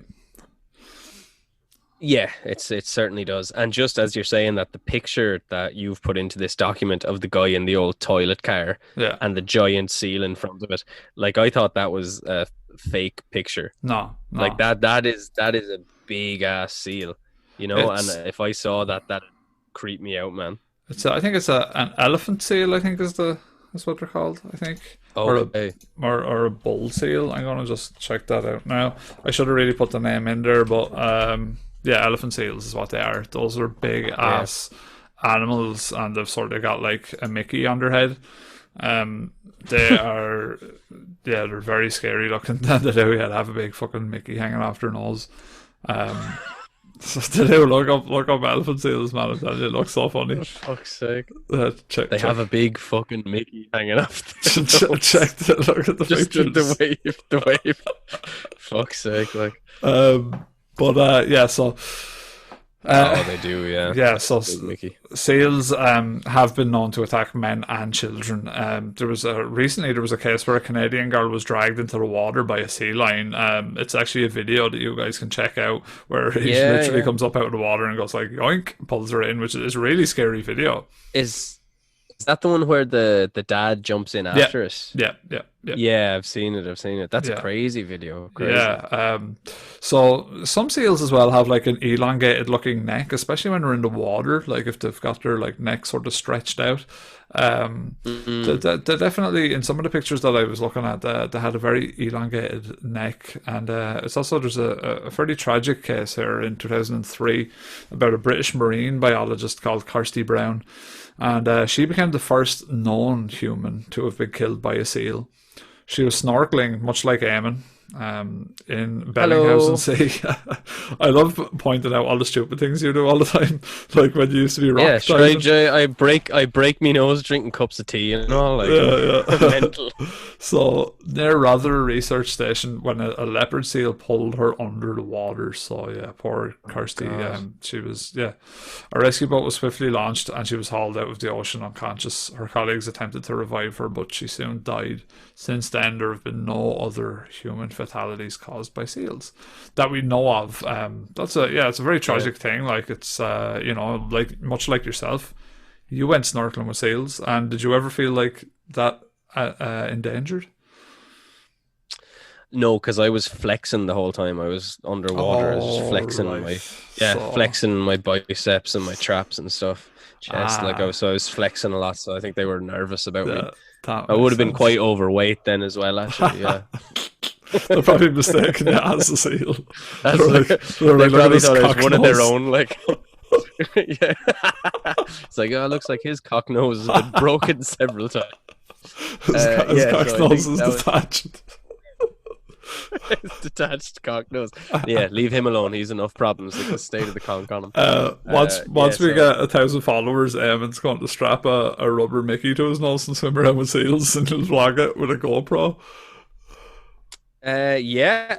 Yeah, it certainly does. And just as you're saying that, the picture that you've put into this document of the guy in the old toilet car and the giant seal in front of it, like I thought that was a fake picture. No. Like that is a big ass seal, and if I saw that creep me out, man. I think it's an elephant seal, I think is what they're called, I think. Okay. Or a bull seal. I'm gonna just check that out now. I should have really put the name in there, but elephant seals is what they are. Those are big ass animals, and they've sort of got like a Mickey on their head. They are they're very scary looking. They do have a big fucking Mickey hanging off their nose. So they do look up elephant seals, man. It looks so funny. For fuck's sake. They have a big fucking Mickey hanging off. Look at the just pictures. The wave. Fuck's sake, like. So. They do, yeah. Yeah, so Mickey. seals have been known to attack men and children. Recently there was a case where a Canadian girl was dragged into the water by a sea lion. It's actually a video that you guys can check out where he literally comes up out of the water and goes like yoink, pulls her in, which is a really scary video. Is that the one where the dad jumps in after it? Yeah, I've seen it. That's a crazy video. Crazy. Yeah. So some seals as well have like an elongated looking neck, especially when they're in the water. Like if they've got their like neck sort of stretched out. They definitely, in some of the pictures that I was looking at, they had a very elongated neck. And it's also, there's a fairly tragic case here in 2003 about a British marine biologist called Kirsty Brown. And she became the first known human to have been killed by a seal. She was snorkeling, much like Eamon, in Bellinghausen Sea. I love pointing out all the stupid things you do all the time, like when you used to be rock diving. I break me nose drinking cups of tea and all, like mental. So near Rother Research Station, when a leopard seal pulled her under the water. So yeah, poor Kirsty. She was a rescue boat was swiftly launched and she was hauled out of the ocean unconscious. Her colleagues attempted to revive her, but she soon died. Since then, there have been no other human fatalities caused by seals that we know of. It's a very tragic thing. Like it's like much like yourself, you went snorkeling with seals, and did you ever feel like that endangered? No, because I was flexing the whole time. I was underwater. I was just flexing flexing my biceps and my traps and stuff. Chest, I was flexing a lot, so I think they were nervous about me. I would have been quite overweight then as well, actually. Yeah. They're probably mistaken as a seal. They probably thought I was one of their own, like. Yeah. It's like, it looks like his cock nose has been broken several times. His cock nose is detached. His detached cock nose. Yeah, leave him alone. He's enough problems. Like the state of the conch on him. Once we get 1,000 followers, Eamon's going to strap a rubber Mickey to his nose and swim around with seals, and he'll vlog it with a GoPro. Yeah,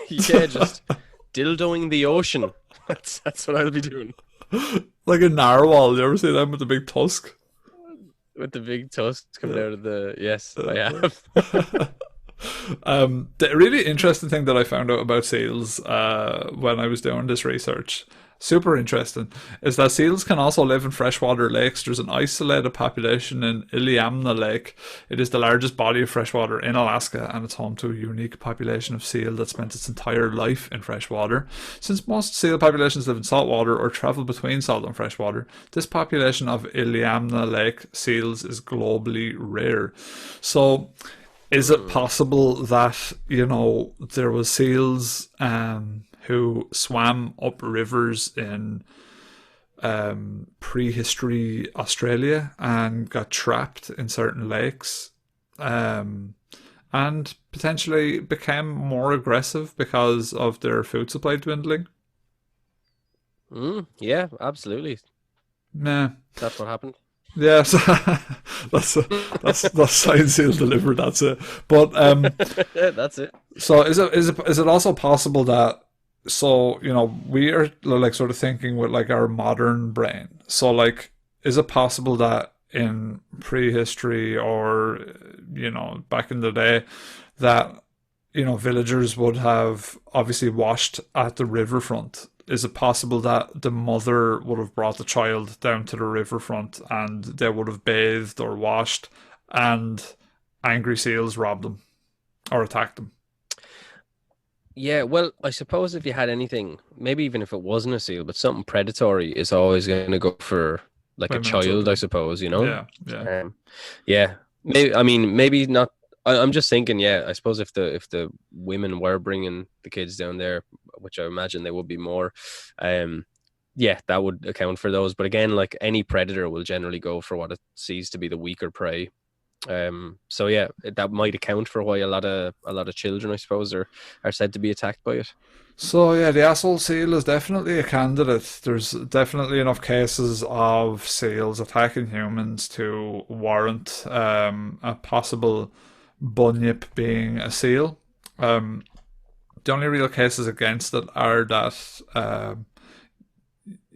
yeah, just dildoing the ocean. That's what I'll be doing. Like a narwhal. You ever see them with the big tusk? With the big tusk coming out of the... Yes, I have. The really interesting thing that I found out about seals when I was doing this research, super interesting, is that seals can also live in freshwater lakes. There's an isolated population in Iliamna Lake. It is the largest body of freshwater in Alaska, and it's home to a unique population of seal that spent its entire life in freshwater. Since most seal populations live in saltwater or travel between salt and freshwater, this population of Iliamna Lake seals is globally rare. So is it possible that, there was seals who swam up rivers in prehistory Australia and got trapped in certain lakes and potentially became more aggressive because of their food supply dwindling? Yeah, absolutely. Nah. That's what happened. Yes, that's science seal delivered. That's it. But that's it. So is it also possible that, we are like sort of thinking with like our modern brain. So like, is it possible that in prehistory or back in the day that villagers would have obviously washed at the riverfront? Is it possible that the mother would have brought the child down to the riverfront and they would have bathed or washed, and angry seals robbed them or attacked them? Yeah, well, I suppose if you had anything, maybe even if it wasn't a seal, but something predatory is always going to go for like a child, I suppose, Yeah. Yeah. Maybe not. I'm just thinking, yeah, I suppose if the women were bringing the kids down there, which I imagine they would be more, yeah, that would account for those. But again, like any predator will generally go for what it sees to be the weaker prey. So yeah, that might account for why a lot of children, I suppose, are said to be attacked by it. So yeah, the asshole seal is definitely a candidate. There's definitely enough cases of seals attacking humans to warrant a possible Bunyip being a seal. The only real cases against it are that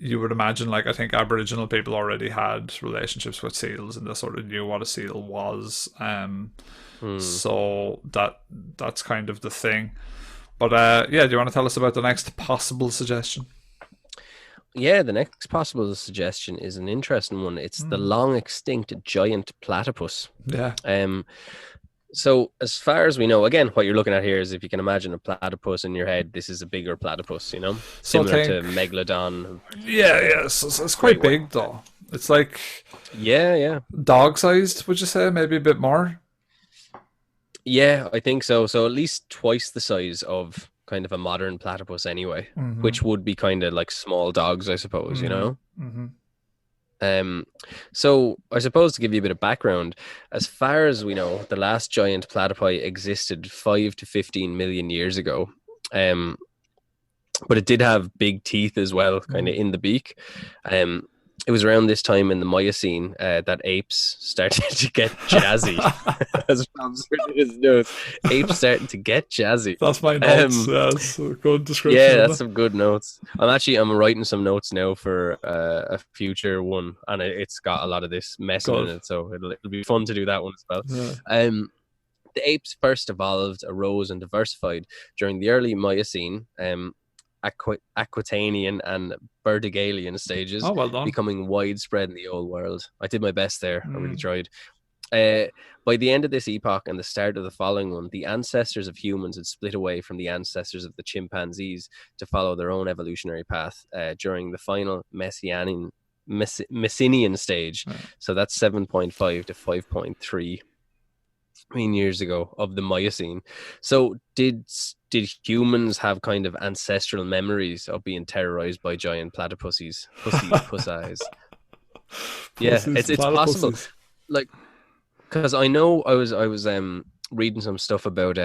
you would imagine, like, I think Aboriginal people already had relationships with seals and they sort of knew what a seal was. So that's kind of the thing. But yeah, do you want to tell us about the next possible suggestion? Yeah, the next possible suggestion is an interesting one. It's the long extinct giant platypus. Yeah. So as far as we know, again, what you're looking at here is, if you can imagine a platypus in your head, this is a bigger platypus, similar to Megalodon. Yeah. So it's quite big though. It's like dog sized, would you say? Maybe a bit more. Yeah, I think so. So at least twice the size of kind of a modern platypus anyway, which would be kind of like small dogs, I suppose, So I suppose to give you a bit of background, as far as we know, the last giant platypi existed 5 to 15 million years ago. But it did have big teeth as well, kind of in the beak. It was around this time in the Miocene that apes started to get jazzy. As Bob's written in his notes, apes starting to get jazzy. That's my notes. That's a good description. Yeah, that's some good notes. I'm writing some notes now for a future one, and it's got a lot of this mess in it, so it'll be fun to do that one as well. Yeah. The apes first evolved, arose, and diversified during the early Miocene. Aquitanian and Burdigalian stages, well done, becoming widespread in the old world. I did my best there. I really tried. By the end of this epoch and the start of the following one, the ancestors of humans had split away from the ancestors of the chimpanzees to follow their own evolutionary path during the final Messinian stage. Right. So that's 7.5 to 5.3 million years ago of the Miocene. So did humans have kind of ancestral memories of being terrorized by giant platypuses? Pussies. Yeah, it's possible. Like, because I know I was reading some stuff about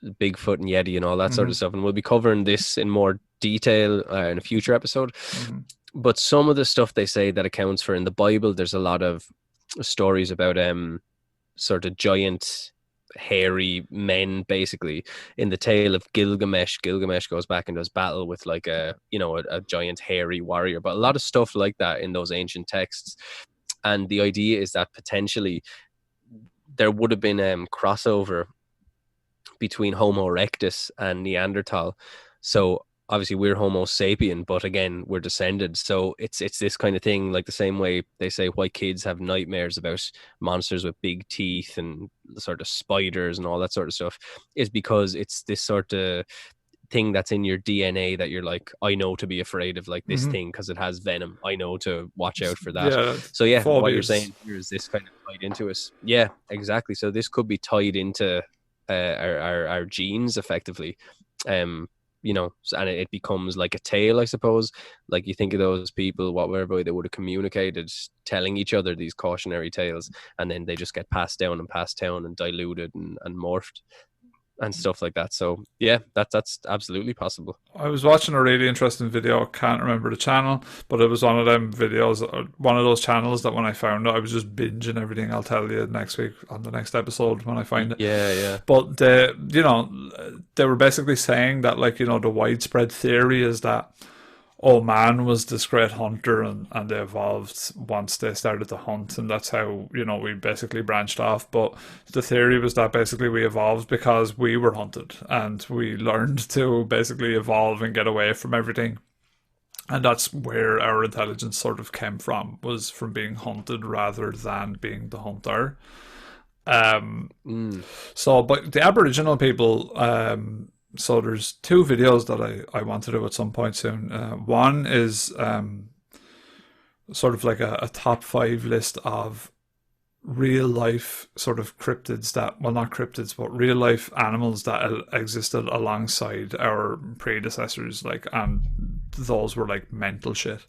Bigfoot and Yeti and all that sort of stuff. And we'll be covering this in more detail in a future episode. But some of the stuff they say that accounts for in the Bible, there's a lot of stories about sort of giant hairy men. Basically, in the tale of Gilgamesh goes back and does battle with like a giant hairy warrior, but a lot of stuff like that in those ancient texts. And the idea is that potentially there would have been crossover between Homo erectus and Neanderthal. So obviously we're Homo sapien, but again, we're descended. So it's this kind of thing, like the same way they say why kids have nightmares about monsters with big teeth and sort of spiders and all that sort of stuff, is because it's this sort of thing that's in your DNA that you're like, I know to be afraid of like this thing because it has venom. I know to watch out for that. Yeah, so yeah, phobias. What you're saying here is this kind of tied into us. Yeah, exactly. So this could be tied into our genes effectively. And it becomes like a tale, I suppose. Like you think of those people, whatever they would have communicated, telling each other these cautionary tales, and then they just get passed down and diluted and morphed and stuff like that. So yeah, that's absolutely possible. I was watching a really interesting video. I can't remember the channel, but it was one of them videos, one of those channels that when I found it, I was just binging everything. I'll tell you next week on the next episode when I find it. Yeah. But they were basically saying that, like, the widespread theory is that man was this great hunter and they evolved once they started to hunt, and that's how we basically branched off. But the theory was that basically we evolved because we were hunted and we learned to basically evolve and get away from everything, and that's where our intelligence sort of came from, was from being hunted rather than being the hunter. So but the Aboriginal people, so there's two videos that I want to do at some point soon. One is sort of like a top 5 list of real life sort of cryptids that, well, not cryptids, but real life animals that existed alongside our predecessors, and those were like mental shit.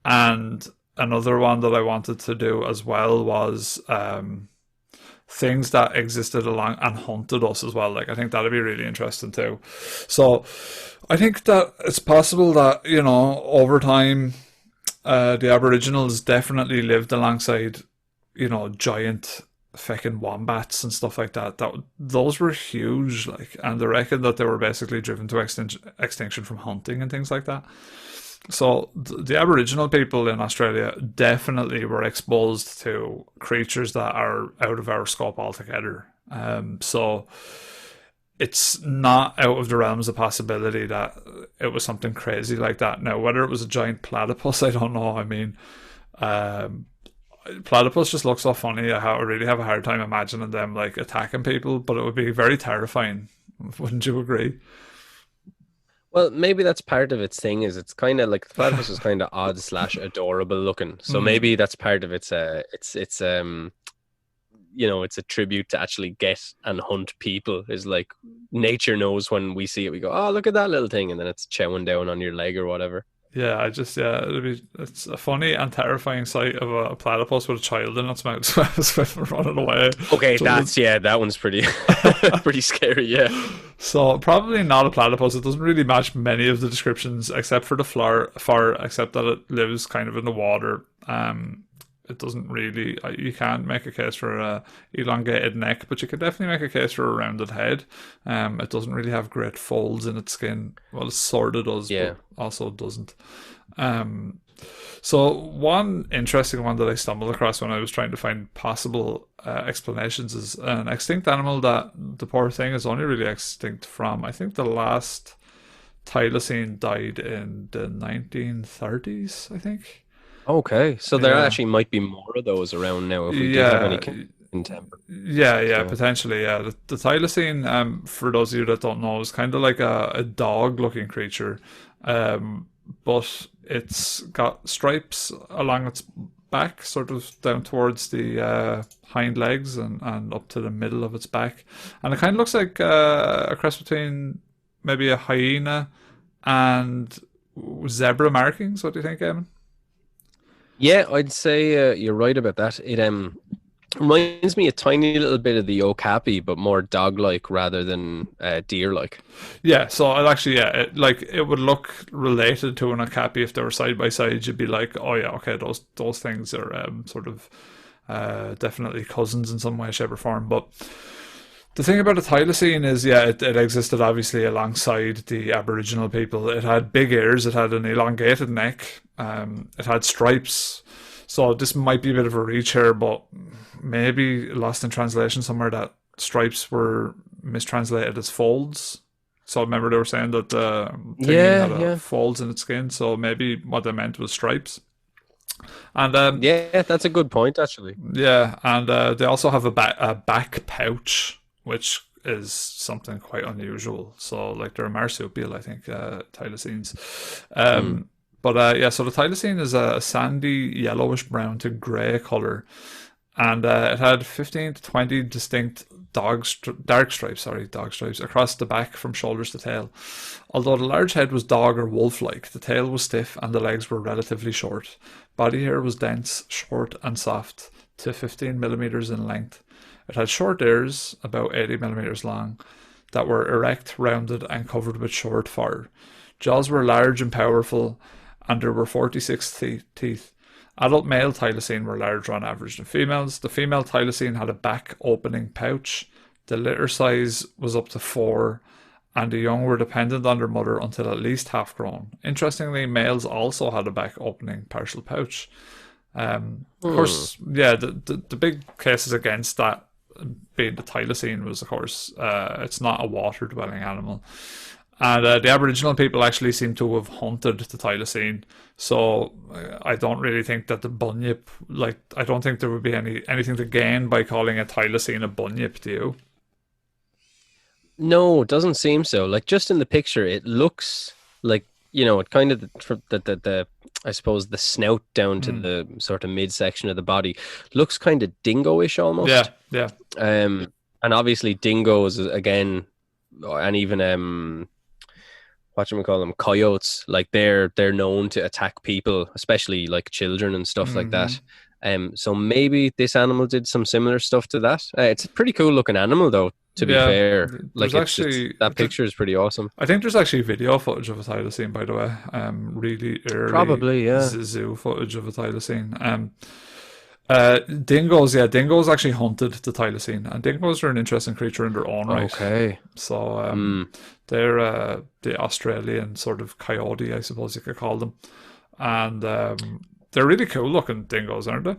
And another one that I wanted to do as well was things that existed along and haunted us as well. Like, I think that'd be really interesting too. So I think that it's possible that, over time, the Aboriginals definitely lived alongside, giant fucking wombats and stuff like that. Those were huge, and they reckon that they were basically driven to extinction from hunting and things like that. So the Aboriginal people in Australia definitely were exposed to creatures that are out of our scope altogether. So it's not out of the realms of possibility that it was something crazy like that. Now, whether it was a giant platypus, I don't know. I mean, platypus just looks so funny. I really have a hard time imagining them like attacking people, but it would be very terrifying. Wouldn't you agree? Well, maybe that's part of its thing. Is it's kind of like the platypus is kind of odd / adorable looking. So maybe that's part of its it's a tribute to actually get and hunt people. Is like nature knows when we see it, we go, oh, look at that little thing, and then it's chowing down on your leg or whatever. Yeah, it's a funny and terrifying sight of a platypus with a child in its mouth running away. Okay, that one's pretty pretty scary, yeah. So probably not a platypus. It doesn't really match many of the descriptions except for the fur, except that it lives kind of in the water. It doesn't really, you can't make a case for a elongated neck, but you can definitely make a case for a rounded head. It doesn't really have great folds in its skin. Well, it sort of does, but also doesn't. So one interesting one that I stumbled across when I was trying to find possible explanations is an extinct animal that the poor thing is only really extinct from, I think the last thylacine died in the 1930s, I think. Okay, so there actually might be more of those around now if we do have any contemporary. Yeah, potentially. Yeah, the thylacine, for those of you that don't know, is kind of like a dog-looking creature, but it's got stripes along its back, sort of down towards the hind legs and up to the middle of its back, and it kind of looks like a cross between maybe a hyena and zebra markings. What do you think, Eamon? Yeah, I'd say you're right about that. Reminds me a tiny little bit of the okapi, but more dog-like rather than deer-like. Yeah, so it actually, yeah, it would look related to an okapi if they were side by side. You'd be like, oh yeah, okay, those things are sort of definitely cousins in some way, shape, or form. But the thing about the thylacine is, yeah, it existed obviously alongside the Aboriginal people. It had big ears, it had an elongated neck, it had stripes. So this might be a bit of a reach here, but maybe lost in translation somewhere that stripes were mistranslated as folds. So remember they were saying that the thingy Yeah, had yeah. folds in its skin, so maybe what they meant was stripes. And Yeah, that's a good point, actually. yeah, and they also have a back pouch, which is something quite unusual. So like they're a marsupial, I think, thylacines. But yeah, so the thylacine is a sandy yellowish brown to grey colour, and it had 15 to 20 distinct dark stripes, dog stripes across the back from shoulders to tail. Although the large head was dog or wolf-like, the tail was stiff and the legs were relatively short. Body hair was dense, short and soft, to 15 millimeters in length. It had short ears, about 80 millimeters long, that were erect, rounded, and covered with short fur. Jaws were large and powerful, and there were 46 teeth. Adult male thylacine were larger on average than females. The female thylacine had a back opening pouch. The litter size was up to 4, and the young were dependent on their mother until at least half grown. Interestingly, males also had a back opening partial pouch. Of course, yeah, the big cases against that being the thylacine was, of course, it's not a water dwelling animal. And the Aboriginal people actually seem to have hunted the thylacine. So I don't really think that the bunyip, like, I don't think there would be anything to gain by calling a thylacine a bunyip, do you? No, it doesn't seem so. Like just in the picture, it looks like, it kind of the I suppose the snout down to the sort of midsection of the body looks kind of dingo-ish almost. Yeah, yeah. And obviously dingoes again, and even whatchamacallit them, coyotes, like they're known to attack people, especially like children and stuff like that. So maybe this animal did some similar stuff to that. It's a pretty cool looking animal though, to be Yeah, fair. Like there's actually that picture is pretty awesome. I think there's actually video footage of a thylacine, by the way. Really early Probably, yeah. zoo footage of a thylacine. Dingoes actually hunted the thylacine, and dingoes are an interesting creature in their own right. Okay. So they're the Australian sort of coyote, I suppose you could call them, and they're really cool looking dingoes, aren't they?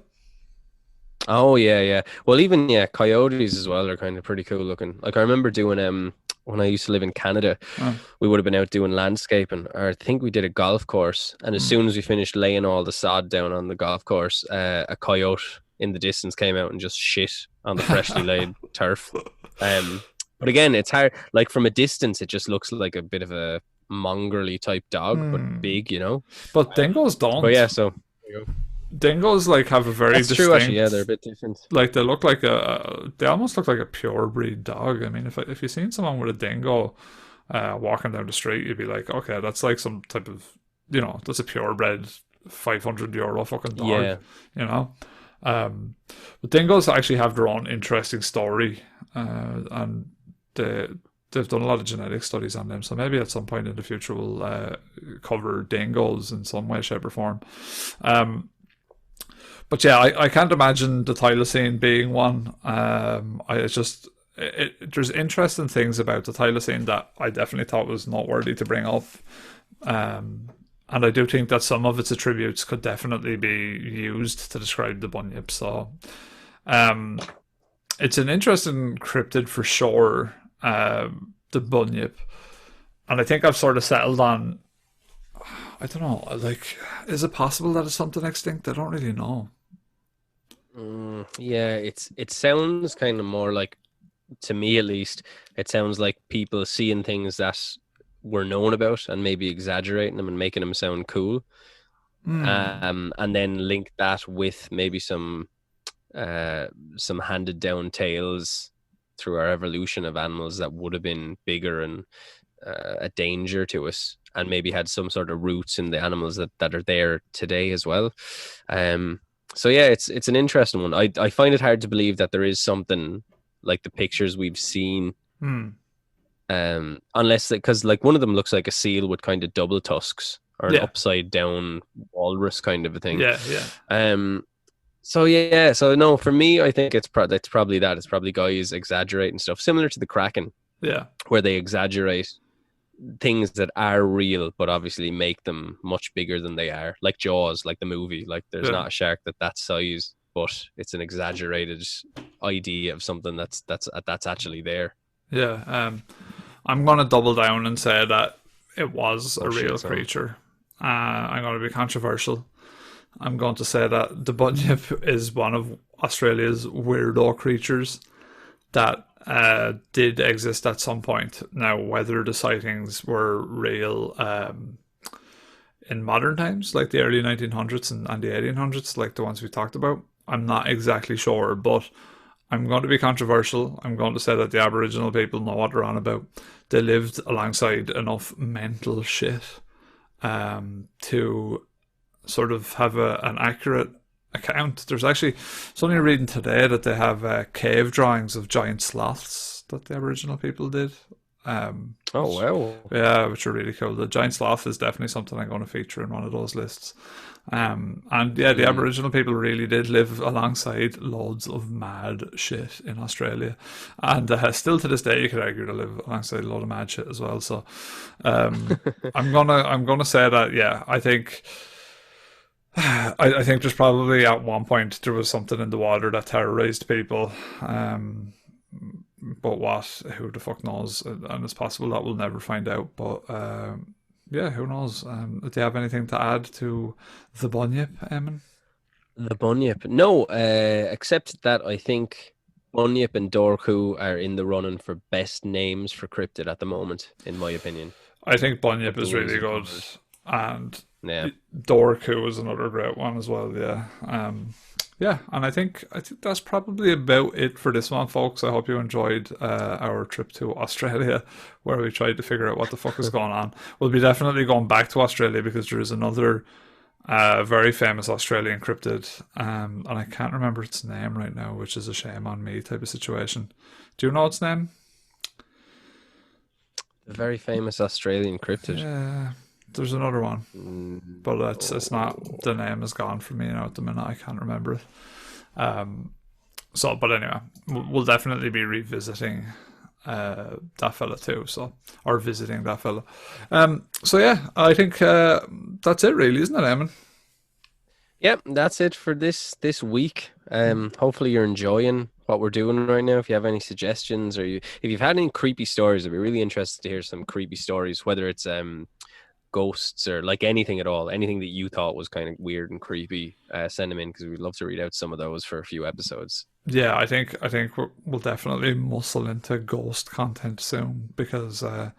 Oh yeah, yeah. Well, even coyotes as well are kind of pretty cool looking. Like I remember doing when I used to live in Canada, we would have been out doing landscaping, or I think we did a golf course. And as soon as we finished laying all the sod down on the golf course, a coyote in the distance came out and just shit on the freshly laid turf. But again, it's hard. Like from a distance, it just looks like a bit of a mongrelly type dog, but big, But dingoes don't. But yeah, so dingoes like have a very that's distinct. true. Actually, yeah, they're a bit different. Like they look like they almost look like a pure breed dog. I mean, if you've seen someone with a dingo walking down the street, you'd be like, okay, that's like some type of, that's a purebred €500 fucking dog. Yeah. But dingoes actually have their own interesting story, and they've done a lot of genetic studies on them. So maybe at some point in the future we'll cover dingoes in some way, shape, or form. But yeah, I can't imagine the thylacine being one. There's interesting things about the thylacine that I definitely thought was noteworthy to bring up. And I do think that some of its attributes could definitely be used to describe the bunyip. So it's an interesting cryptid for sure, the bunyip. And I think I've sort of settled on, I don't know, like, is it possible that it's something extinct? I don't really know. Yeah, it sounds kind of more like, to me at least, it sounds like people seeing things that were known about and maybe exaggerating them and making them sound cool. And then link that with maybe some handed down tales through our evolution of animals that would have been bigger and a danger to us, and maybe had some sort of roots in the animals that are there today as well. So yeah, it's an interesting one. I find it hard to believe that there is something like the pictures we've seen, unless because like one of them looks like a seal with kind of double tusks or an Yeah. upside down walrus kind of a thing. Yeah, yeah. So yeah, so no, for me, I think it's probably that. It's probably guys exaggerating stuff, similar to the Kraken, Yeah. where they exaggerate things that are real, but obviously make them much bigger than they are. Like Jaws, like the movie. Like there's Yeah. not a shark that size, but it's an exaggerated idea of something that's actually there. Yeah. I'm going to double down and say that it was a real shit, creature. I'm going to be controversial. I'm going to say that the Bunyip is one of Australia's weirdo creatures that did exist at some point. Now, whether the sightings were real in modern times, like the early 1900s and the 1800s, like the ones we talked about, I'm not exactly sure, but I'm going to be controversial. I'm going to say that the Aboriginal people know what they're on about. They lived alongside enough mental shit to sort of have an accurate account. There's actually something reading today that they have cave drawings of giant sloths that the Aboriginal people did. Oh wow! Yeah, which are really cool. The giant sloth is definitely something I'm going to feature in one of those lists. And yeah, the Aboriginal people really did live alongside loads of mad shit in Australia, and still to this day you could argue they live alongside a load of mad shit as well. So I'm gonna say that yeah, I think there's probably at one point there was something in the water that terrorized people. But what? Who the fuck knows? And it's possible that we'll never find out. But yeah, who knows? Do you have anything to add to the Bunyip, Eamon? The Bunyip, no, except that I think Bunyip and Dorku are in the running for best names for cryptid at the moment, in my opinion. I think Bunyip is The really ones good, that and Yeah, Dorku is another great one as well. Yeah, yeah, and I think that's probably about it for this one, folks. I hope you enjoyed our trip to Australia, where we tried to figure out what the fuck is going on. We'll be definitely going back to Australia because there is another very famous Australian cryptid, and I can't remember its name right now, which is a shame on me type of situation. Do you know its name? a very famous Australian cryptid. Yeah, there's another one, but it's not. The name is gone from me now at the minute. I can't remember it. But anyway, we'll definitely be revisiting that fella too. So, or visiting that fella. So yeah, I think that's it, really, isn't it, Eamon? Yep, that's it for this week. Hopefully you're enjoying what we're doing right now. If you have any suggestions or if you've had any creepy stories, I'd be really interested to hear some creepy stories, whether it's ghosts or like anything at all, anything that you thought was kind of weird and creepy. Send them in because we'd love to read out some of those for a few episodes. Yeah, I think we'll definitely muscle into ghost content soon because I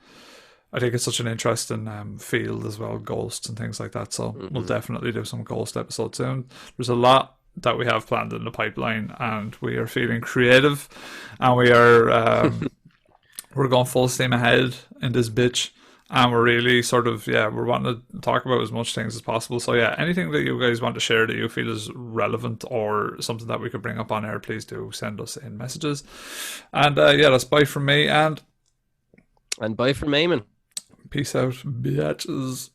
think it's such an interesting field as well, ghosts and things like that. So we'll definitely do some ghost episodes soon. There's a lot that we have planned in the pipeline, and we are feeling creative, and we are we're going full steam ahead in this bitch. And we're really sort of, we're wanting to talk about as much things as possible. So yeah, anything that you guys want to share that you feel is relevant or something that we could bring up on air, please do send us in messages. And that's bye from me, and bye from Eamon. peace out, bitches.